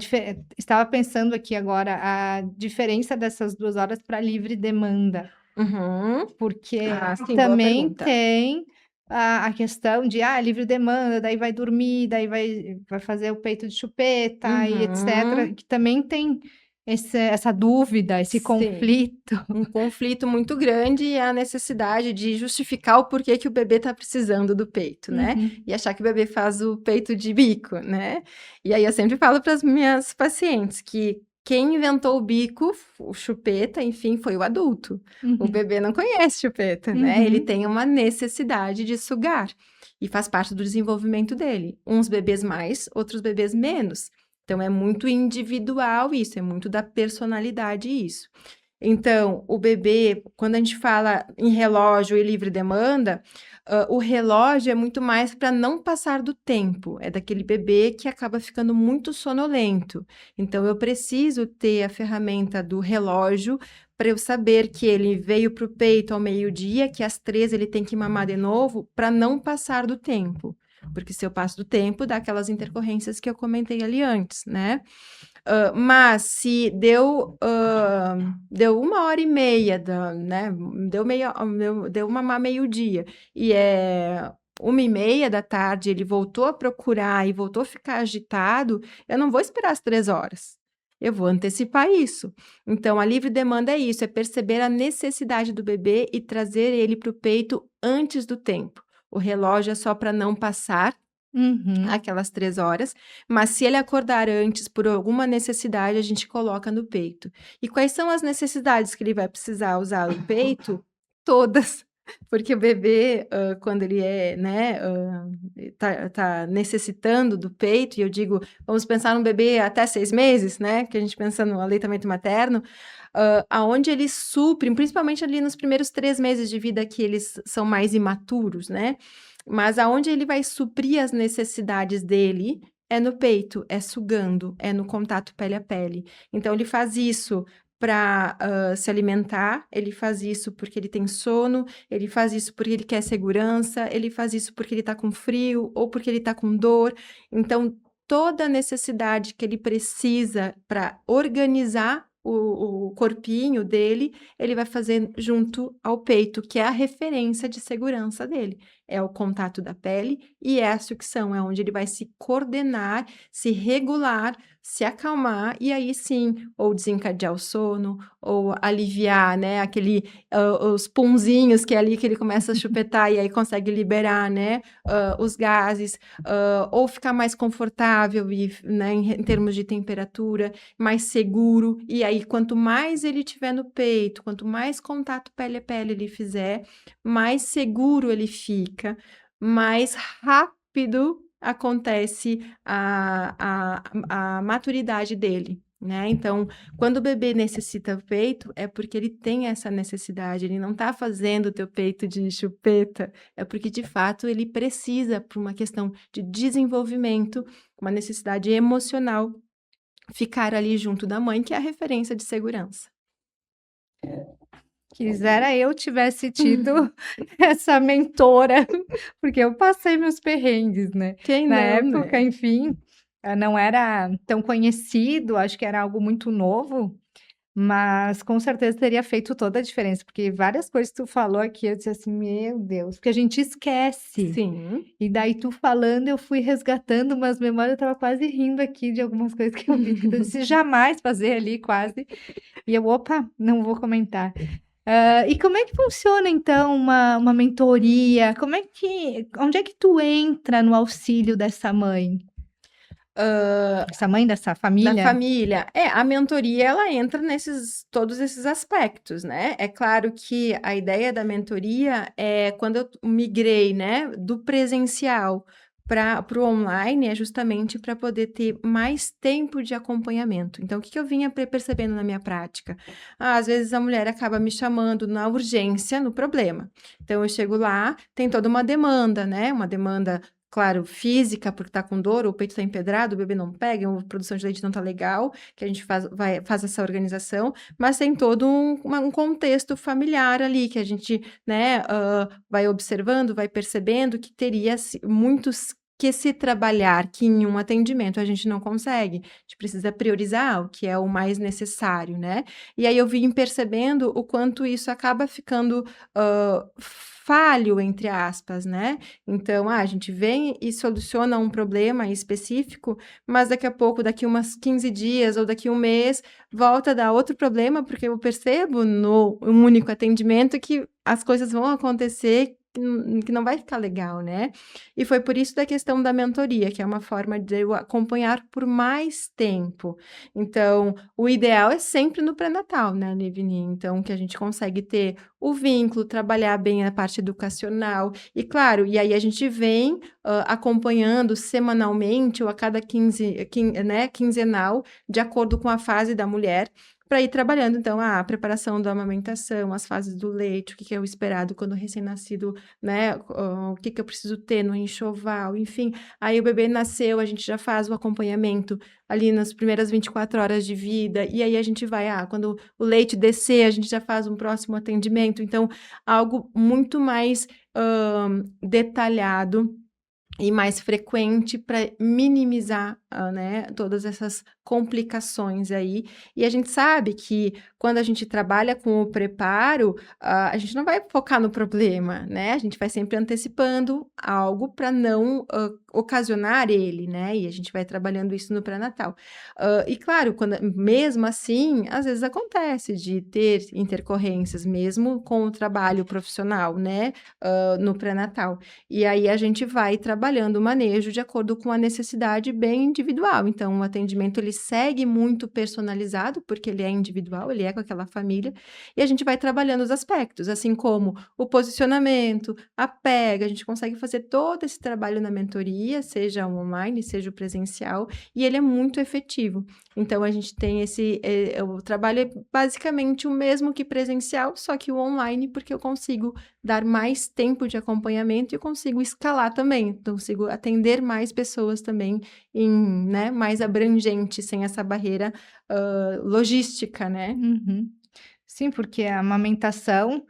estava pensando aqui agora, a diferença dessas 2 horas para livre demanda, Uhum. porque Sim, boa também pergunta. tem a questão de, livre demanda, daí vai dormir, daí vai fazer o peito de chupeta e etcétera, Uhum. que também tem essa dúvida, esse Sim. conflito. Um conflito muito grande e a necessidade de justificar o porquê que o bebê está precisando do peito, né? Uhum. E achar que o bebê faz o peito de bico, né? E aí eu sempre falo para as minhas pacientes que quem inventou o bico, o chupeta, enfim, foi o adulto. O Uhum. bebê não conhece chupeta, né? Ele Uhum. tem uma necessidade de sugar e faz parte do desenvolvimento dele. Uns bebês mais, outros bebês menos. Então é muito individual isso, é muito da personalidade isso. Então, o bebê, quando a gente fala em relógio e livre demanda, o relógio é muito mais para não passar do tempo. É daquele bebê que acaba ficando muito sonolento. Então, eu preciso ter a ferramenta do relógio para eu saber que ele veio para o peito ao meio-dia, que às 3 ele tem que mamar de novo, para não passar do tempo. Porque se eu passo do tempo, dá aquelas intercorrências que eu comentei ali antes, né? Mas se deu 1h30, né? Deu mamar meio-dia, e é 1h30 da tarde, ele voltou a procurar e voltou a ficar agitado, eu não vou esperar as 3 horas. Eu vou antecipar isso. Então, a livre demanda é isso, é perceber a necessidade do bebê e trazer ele para o peito antes do tempo. O relógio é só para não passar Uhum. aquelas 3 horas, mas se ele acordar antes por alguma necessidade, a gente coloca no peito. E quais são as necessidades que ele vai precisar usar o peito? Todas, porque o bebê, quando ele é, né, tá necessitando do peito, e eu digo, vamos pensar num bebê até 6 meses, né, que a gente pensa no aleitamento materno, aonde ele supre, principalmente ali nos primeiros 3 meses de vida que eles são mais imaturos, né, mas aonde ele vai suprir as necessidades dele é no peito, é sugando, é no contato pele a pele. Então ele faz isso para se alimentar, ele faz isso porque ele tem sono, ele faz isso porque ele quer segurança, ele faz isso porque ele está com frio ou porque ele está com dor. Então, toda a necessidade que ele precisa para organizar o corpinho dele, ele vai fazer junto ao peito, que é a referência de segurança dele. É o contato da pele e é a sucção, é onde ele vai se coordenar, se regular, se acalmar e aí sim, ou desencadear o sono, ou aliviar, né, os punzinhos que é ali que ele começa a chupetar e aí consegue liberar, né, os gases, ou ficar mais confortável e, né, em termos de temperatura, mais seguro, e aí quanto mais ele tiver no peito, quanto mais contato pele a pele ele fizer, mais seguro ele fica, mais rápido acontece a maturidade dele, né? Então, quando o bebê necessita o peito, é porque ele tem essa necessidade, ele não está fazendo o teu peito de chupeta, é porque de fato ele precisa, por uma questão de desenvolvimento, uma necessidade emocional, ficar ali junto da mãe, que é a referência de segurança. Quisera eu tivesse tido essa mentora, porque eu passei meus perrengues, né. Quem Na não, época, né? enfim, não era tão conhecido, acho que era algo muito novo, mas com certeza teria feito toda a diferença, porque várias coisas que tu falou aqui, eu disse assim: "Meu Deus", porque a gente esquece. Sim. E daí tu falando, eu fui resgatando umas memórias, eu estava quase rindo aqui de algumas coisas que eu vi, que eu disse: "Jamais fazer ali", quase. E eu: "Opa, não vou comentar". E como é que funciona então uma mentoria? Onde é que tu entra no auxílio dessa mãe? Essa mãe dessa Da família? família. A mentoria ela entra nesses todos esses aspectos, né. É claro que a ideia da mentoria é quando eu migrei, né, do presencial para o online é justamente para poder ter mais tempo de acompanhamento. Então, o que eu vinha percebendo na minha prática? Às vezes a mulher acaba me chamando na urgência, no problema. Então, eu chego lá, tem toda uma demanda, né? Uma demanda, claro, física, porque tá com dor, o peito tá empedrado, o bebê não pega, a produção de leite não tá legal, que a gente faz essa organização, mas tem todo um contexto familiar ali, que a gente, né, vai observando, vai percebendo que teria muitos que se trabalhar, que em um atendimento a gente não consegue. A gente precisa priorizar o que é o mais necessário, né? E aí eu vim percebendo o quanto isso acaba ficando falho, entre aspas, né? Então, a gente vem e soluciona um problema específico, mas daqui a pouco, daqui umas 15 dias ou daqui um mês, volta a dar outro problema, porque eu percebo no um único atendimento que as coisas vão acontecer que não vai ficar legal, né? E foi por isso da questão da mentoria, que é uma forma de eu acompanhar por mais tempo. Então, o ideal é sempre no pré-natal, né, Livni? Então, que a gente consegue ter o vínculo, trabalhar bem a parte educacional. E claro, e aí a gente vem acompanhando semanalmente ou a cada né, quinzenal, de acordo com a fase da mulher, para ir trabalhando, então, a preparação da amamentação, as fases do leite, o que é o esperado quando o recém-nascido, né, o que eu preciso ter no enxoval, enfim. Aí o bebê nasceu, a gente já faz o acompanhamento ali nas primeiras 24 horas de vida, e aí a gente vai, quando o leite descer, a gente já faz um próximo atendimento. Então, algo muito mais detalhado e mais frequente para minimizar, né, todas essas complicações aí. E a gente sabe que quando a gente trabalha com o preparo, a gente não vai focar no problema, né? A gente vai sempre antecipando algo para não ocasionar ele, né? E a gente vai trabalhando isso no pré-natal. E claro, mesmo assim, às vezes acontece de ter intercorrências, mesmo com o trabalho profissional, né? No pré-natal. E aí a gente vai trabalhando o manejo de acordo com a necessidade bem individual. Então, o atendimento ele segue muito personalizado, porque ele é individual, ele é com aquela família, e a gente vai trabalhando os aspectos, assim como o posicionamento, a pega, a gente consegue fazer todo esse trabalho na mentoria, seja o online, seja o presencial, e ele é muito efetivo. Então, a gente tem o trabalho é basicamente o mesmo que presencial, só que o online, porque eu consigo dar mais tempo de acompanhamento e eu consigo escalar também, então consigo atender mais pessoas também né, mais abrangente, sem essa barreira logística, né? Uhum. Sim, porque a amamentação,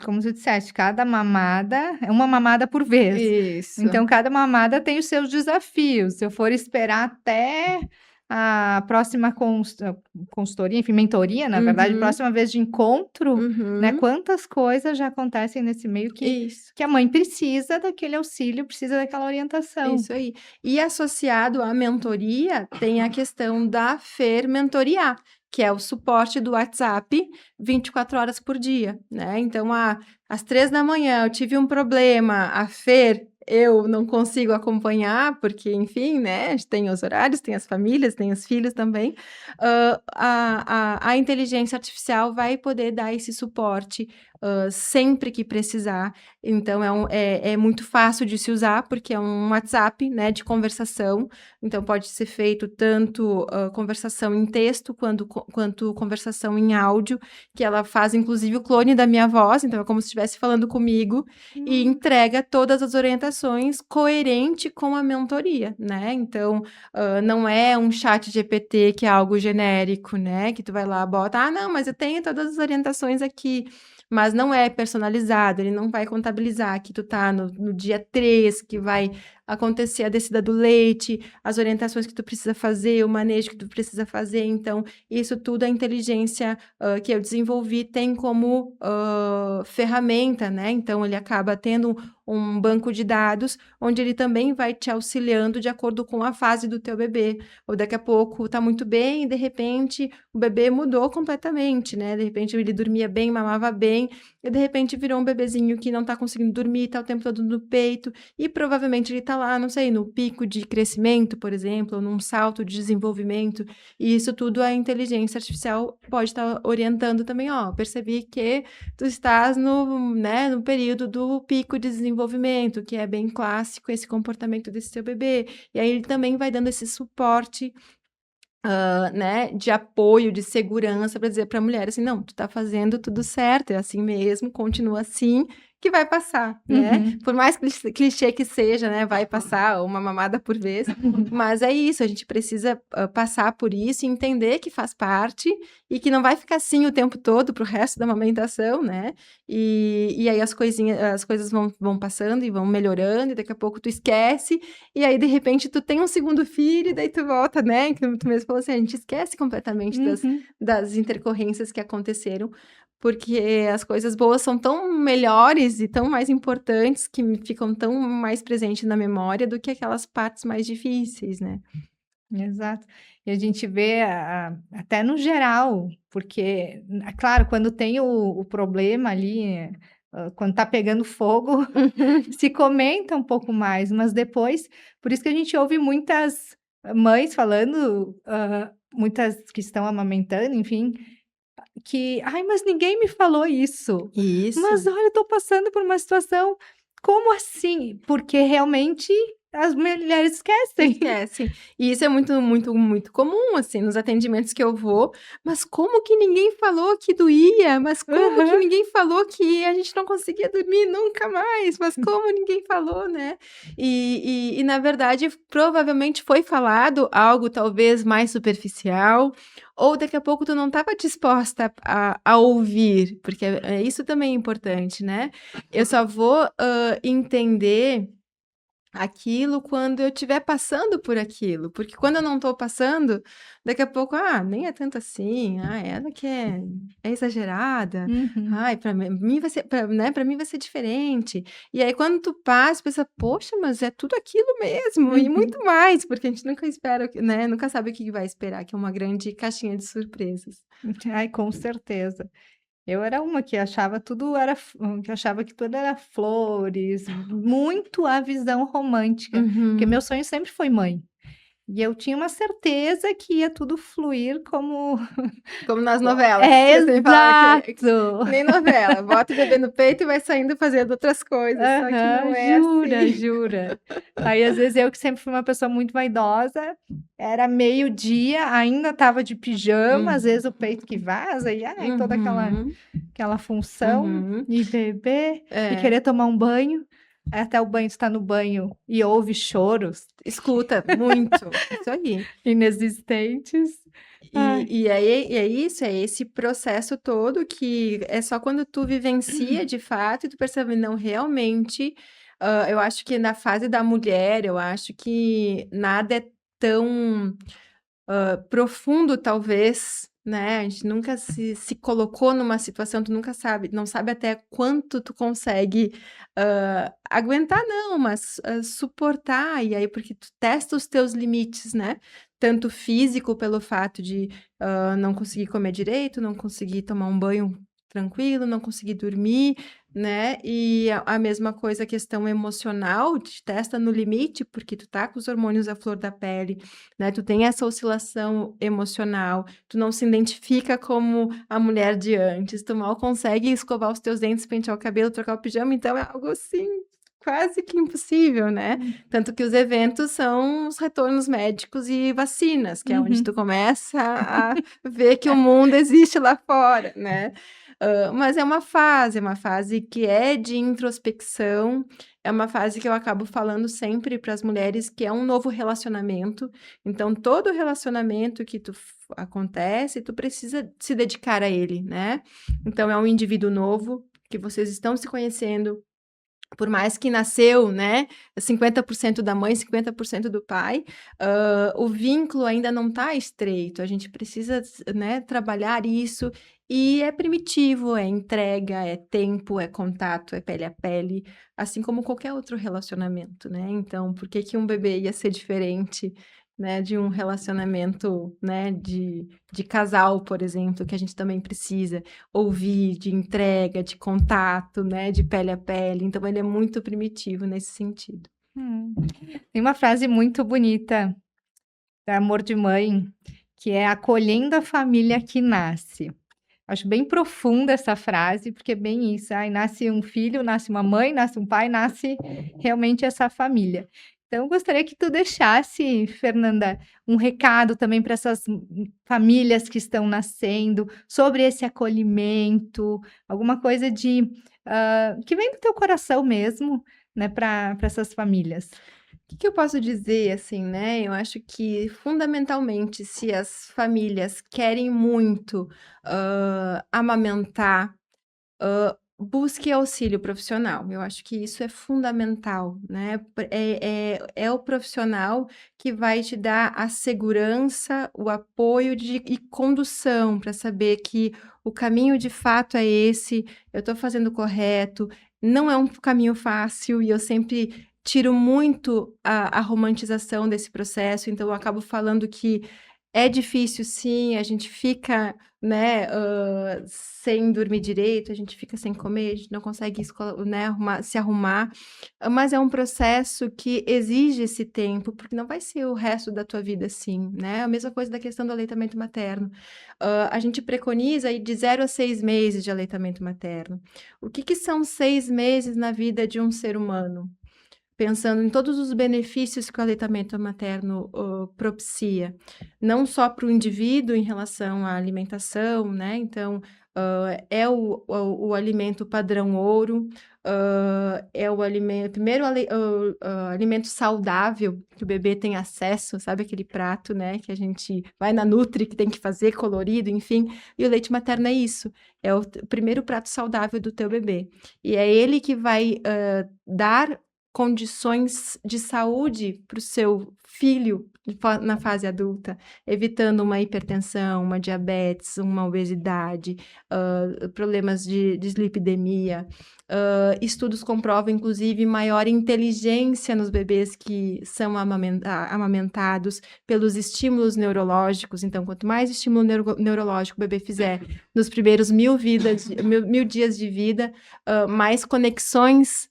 como tu disseste, cada mamada é uma mamada por vez. Isso. Então, cada mamada tem os seus desafios. Se eu for esperar até a próxima consultoria, enfim, mentoria, na verdade, Uhum, próxima vez de encontro, né? uhum. Quantas coisas já acontecem nesse meio Isso. que a mãe precisa daquele auxílio, precisa daquela orientação. Isso aí. E associado à mentoria, tem a questão da mentoriar, que é o suporte do WhatsApp 24 horas por dia, né? Então, às 3 da manhã eu tive um problema, a eu não consigo acompanhar, porque, enfim, né? Tem os horários, tem as famílias, tem os filhos também. A inteligência artificial vai poder dar esse suporte sempre que precisar. Então, é muito fácil de se usar, porque é um WhatsApp, né, de conversação. Então, pode ser feito tanto conversação em texto, quanto conversação em áudio, que ela faz, inclusive, o clone da minha voz. Então, é como se estivesse falando comigo e entrega todas as orientações coerente com a mentoria, né? Então, não é um chat GPT que é algo genérico, né? Que tu vai lá, bota, não, mas eu tenho todas as orientações aqui. Mas não é personalizado, ele não vai contabilizar que tu tá no dia 3, que vai acontecer a descida do leite, as orientações que tu precisa fazer, o manejo que tu precisa fazer. Então, isso tudo a inteligência que eu desenvolvi tem como ferramenta, né? Então, ele acaba tendo um banco de dados, onde ele também vai te auxiliando de acordo com a fase do teu bebê. Ou daqui a pouco tá muito bem e, de repente, o bebê mudou completamente, né? De repente, ele dormia bem, mamava bem, e de repente virou um bebezinho que não tá conseguindo dormir, tá o tempo todo no peito, e provavelmente ele tá lá, não sei, no pico de crescimento, por exemplo, ou num salto de desenvolvimento, e isso tudo a inteligência artificial pode estar orientando também, ó, percebi que tu estás no, né, no período do pico de desenvolvimento, que é bem clássico esse comportamento desse seu bebê, e aí ele também vai dando esse suporte, né, de apoio, de segurança para dizer para a mulher assim: "Não, tu tá fazendo tudo certo, é assim mesmo, continua assim que vai passar", né. Uhum. Por mais clichê que seja, né, vai passar, uma mamada por vez, mas é isso, a gente precisa, passar por isso e entender que faz parte e que não vai ficar assim o tempo todo para o resto da amamentação, né. E aí as coisas vão passando e vão melhorando e daqui a pouco tu esquece e aí, de repente, tu tem um segundo filho, e daí tu volta, né? Que tu mesmo falou assim, a gente esquece completamente Uhum. das intercorrências que aconteceram, porque as coisas boas são tão melhores e tão mais importantes, que ficam tão mais presentes na memória do que aquelas partes mais difíceis, né? Exato. E a gente vê até no geral, porque, claro, quando tem o problema ali, quando tá pegando fogo, se comenta um pouco mais, mas depois por isso que a gente ouve muitas mães falando, muitas que estão amamentando, enfim, que: "Ai, mas ninguém me falou isso. Mas Isso. olha, eu tô passando por uma situação". Como assim? Porque realmente as mulheres esquecem. Esquece. E isso é muito, muito, muito comum, assim, nos atendimentos que eu vou. Mas como que ninguém falou que doía? Mas como que Aham. ninguém falou que a gente não conseguia dormir nunca mais? Mas como ninguém falou, né? E na verdade, provavelmente foi falado algo talvez mais superficial, ou daqui a pouco tu não estava disposta a ouvir, porque isso também é importante, né? Eu só vou entender aquilo quando eu estiver passando por aquilo, porque quando eu não estou passando, daqui a pouco, nem é tanto assim, ela que é exagerada, Uhum. para mim vai ser, né, para mim vai ser diferente. E aí quando tu passa, pensa, poxa, mas é tudo aquilo mesmo e Uhum. muito mais, porque a gente nunca espera, né, nunca sabe o que vai esperar, que é uma grande caixinha de surpresas. Ai, com certeza. Eu era uma que achava tudo era que achava que tudo era flores, muito a visão romântica, porque meu Uhum. sonho sempre foi mãe. E eu tinha uma certeza que ia tudo fluir como Como nas novelas, é, que você fala exato. que nem novela, bota o bebê no peito e vai saindo fazendo outras coisas, só que Aham, não é jura, assim. jura. Aí, às vezes, eu que sempre fui uma pessoa muito vaidosa, era meio-dia, ainda estava de pijama, às Hum. vezes o peito que vaza e, ai, toda Uhum, aquela função, uhum. e beber, e É, querer tomar um banho, aí até o banho está no banho e ouve choros escuta muito, isso aí. inexistentes. Ai. E é isso, é esse processo todo que é só quando tu vivencia de fato e tu percebe, não, realmente, eu acho que na fase da mulher, eu acho que nada é tão profundo talvez, né, a gente nunca se colocou numa situação, tu nunca sabe, não sabe até quanto tu consegue, aguentar não, mas, suportar, e aí porque tu testa os teus limites, né, tanto físico pelo fato de, não conseguir comer direito, não conseguir tomar um banho tranquilo, não conseguir dormir, né, e a mesma coisa a questão emocional, te testa no limite, porque tu tá com os hormônios à flor da pele, né, tu tem essa oscilação emocional, tu não se identifica como a mulher de antes, tu mal consegue escovar os teus dentes, pentear o cabelo, trocar o pijama, então é algo assim, quase que impossível, né. Tanto que os eventos são os retornos médicos e vacinas, que é onde tu Uhum. começa a ver que o mundo existe lá fora, né. Mas é uma fase que é de introspecção, é uma fase que eu acabo falando sempre para as mulheres que é um novo relacionamento, então todo relacionamento que acontece, tu precisa se dedicar a ele, né. Então é um indivíduo novo, que vocês estão se conhecendo, por mais que nasceu, né, 50% da mãe, 50% do pai, o vínculo ainda não está estreito, a gente precisa né, trabalhar isso, e é primitivo, é entrega, é tempo, é contato, é pele a pele, assim como qualquer outro relacionamento, né, então por que que um bebê ia ser diferente né, de um relacionamento, né, de casal, por exemplo, que a gente também precisa ouvir, de entrega, de contato, né, de pele a pele. Então, ele é muito primitivo nesse sentido. Hum. Tem uma frase muito bonita da Amor de Mãe, que é acolhendo a família que nasce. Acho bem profunda essa frase, porque é bem isso, ai, nasce um filho, nasce uma mãe, nasce um pai, nasce realmente essa família. Então, eu gostaria que tu deixasse, Fernanda, um recado também para essas famílias que estão nascendo, sobre esse acolhimento, alguma coisa de que vem do teu coração mesmo, né, para essas famílias. Que eu posso dizer, assim, né? Eu acho que, fundamentalmente, se as famílias querem muito amamentar, busque auxílio profissional. Eu acho que isso é fundamental, né? É o profissional que vai te dar a segurança, o apoio e condução para saber que o caminho de fato é esse, eu estou fazendo o correto, não é um caminho fácil e eu sempre tiro muito a romantização desse processo, então eu acabo falando que é difícil sim, a gente fica, né, sem dormir direito, a gente fica sem comer, a gente não consegue né, se arrumar, mas é um processo que exige esse tempo, porque não vai ser o resto da tua vida assim, né? A mesma coisa da questão do aleitamento materno. A gente preconiza aí de 0 a 6 meses de aleitamento materno. O que são 6 meses na vida de um ser humano? Pensando em todos os benefícios que o aleitamento materno propicia, não só para o indivíduo em relação à alimentação, né? Então, é o alimento padrão ouro, é o primeiro alimento saudável que o bebê tem acesso, sabe aquele prato, né? Que a gente vai na Nutri, que tem que fazer colorido, enfim. E o leite materno é isso, é o primeiro prato saudável do teu bebê. E é ele que vai dar condições de saúde para o seu filho na fase adulta, evitando uma hipertensão, uma diabetes, uma obesidade, problemas de dislipidemia. Estudos comprovam, inclusive, maior inteligência nos bebês que são amamentados pelos estímulos neurológicos. Então, quanto mais estímulo neurológico o bebê fizer nos primeiros 1000 dias de vida, mais conexões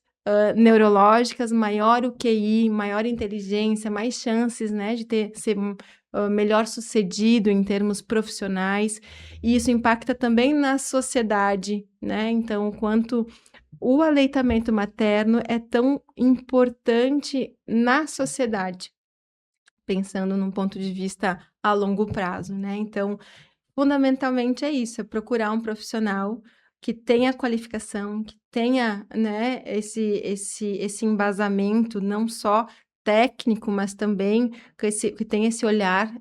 neurológicas, maior o QI, maior inteligência, mais chances, né, de ser melhor sucedido em termos profissionais, e isso impacta também na sociedade, né? Então, o quanto o aleitamento materno é tão importante na sociedade, pensando num ponto de vista a longo prazo, né? Então, fundamentalmente é isso, é procurar um profissional que tenha qualificação, que tenha, né, esse embasamento, não só técnico, mas também que tenha esse olhar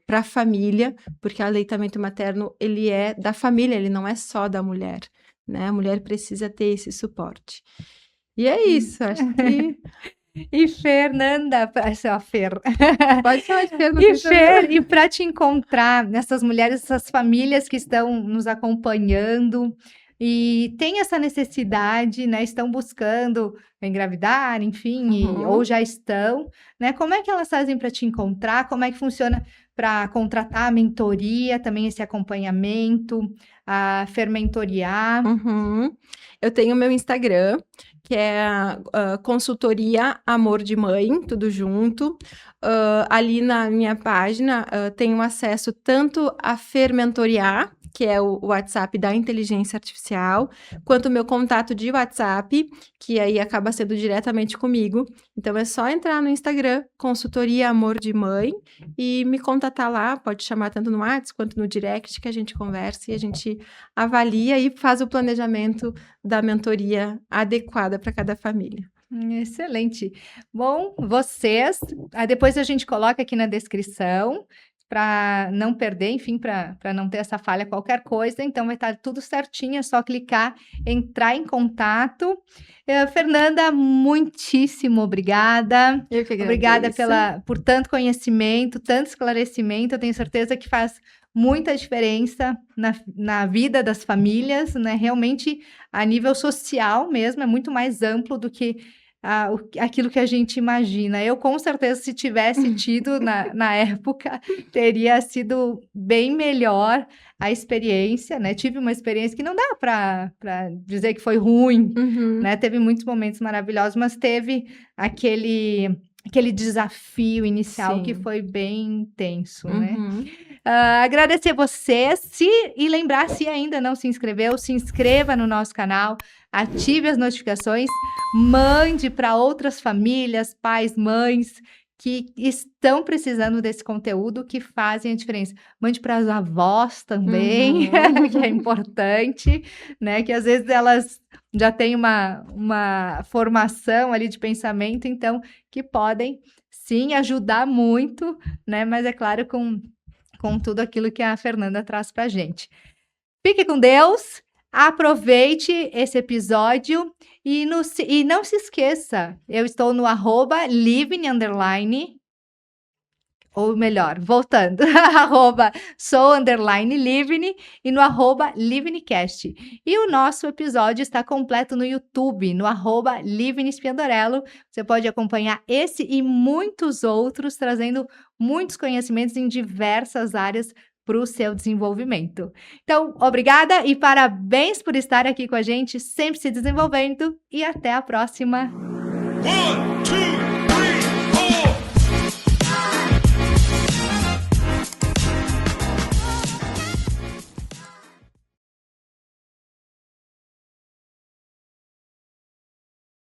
para a família, porque o aleitamento materno, ele é da família, ele não é só da mulher, né? A mulher precisa ter esse suporte. E é isso, acho que... E Fernanda, essa Fer. Pode falar de Fer, não E tem problema. Fer, e para te encontrar, essas mulheres, essas famílias que estão nos acompanhando e têm essa necessidade, né, estão buscando engravidar, enfim, ou já estão, né? Como é que elas fazem para te encontrar? Como é que funciona para contratar a mentoria, também esse acompanhamento, a Fermentoriar? Eu tenho meu Instagram, que é consultoria Amor de Mãe, tudo junto. Ali na minha página tenho acesso tanto a Fermentoriar, que é o WhatsApp da inteligência artificial, quanto o meu contato de WhatsApp, que aí acaba sendo diretamente comigo. Então, é só entrar no Instagram, consultoria Amor de Mãe, e me contatar lá, pode chamar tanto no WhatsApp quanto no direct, que a gente conversa e a gente avalia e faz o planejamento da mentoria adequada para cada família. Excelente. Bom, vocês, depois a gente coloca aqui na descrição para não perder, enfim, para não ter essa falha qualquer coisa, então vai estar tudo certinho, é só clicar, entrar em contato. Fernanda, muitíssimo obrigada. Eu que agradeço. Obrigada por tanto conhecimento, tanto esclarecimento, eu tenho certeza que faz muita diferença na vida das famílias, né? Realmente, a nível social mesmo, é muito mais amplo do que aquilo que a gente imagina. Eu, com certeza, se tivesse tido na época, teria sido bem melhor a experiência, né? Tive uma experiência que não dá para dizer que foi ruim, Uhum. né? Teve muitos momentos maravilhosos, mas teve aquele desafio inicial que Sim. foi bem intenso, né? Uhum. Agradecer você, e lembrar, se ainda não se inscreveu, se inscreva no nosso canal, ative as notificações, mande para outras famílias, pais, mães, que estão precisando desse conteúdo, que fazem a diferença. Mande para as avós também, Uhum. que é importante, né? Que às vezes elas já têm uma formação ali de pensamento, então, que podem sim ajudar muito, né? Mas é claro, com tudo aquilo que a Fernanda traz para a gente. Fique com Deus, aproveite esse episódio e não se esqueça, eu estou no @living_, ou melhor, voltando, @sou_living e no @livingcast. E o nosso episódio está completo no YouTube, no @livingspiandorello. Você pode acompanhar esse e muitos outros, trazendo muitos conhecimentos em diversas áreas para o seu desenvolvimento. Então, obrigada e parabéns por estar aqui com a gente, sempre se desenvolvendo, e até a próxima. 1, 2,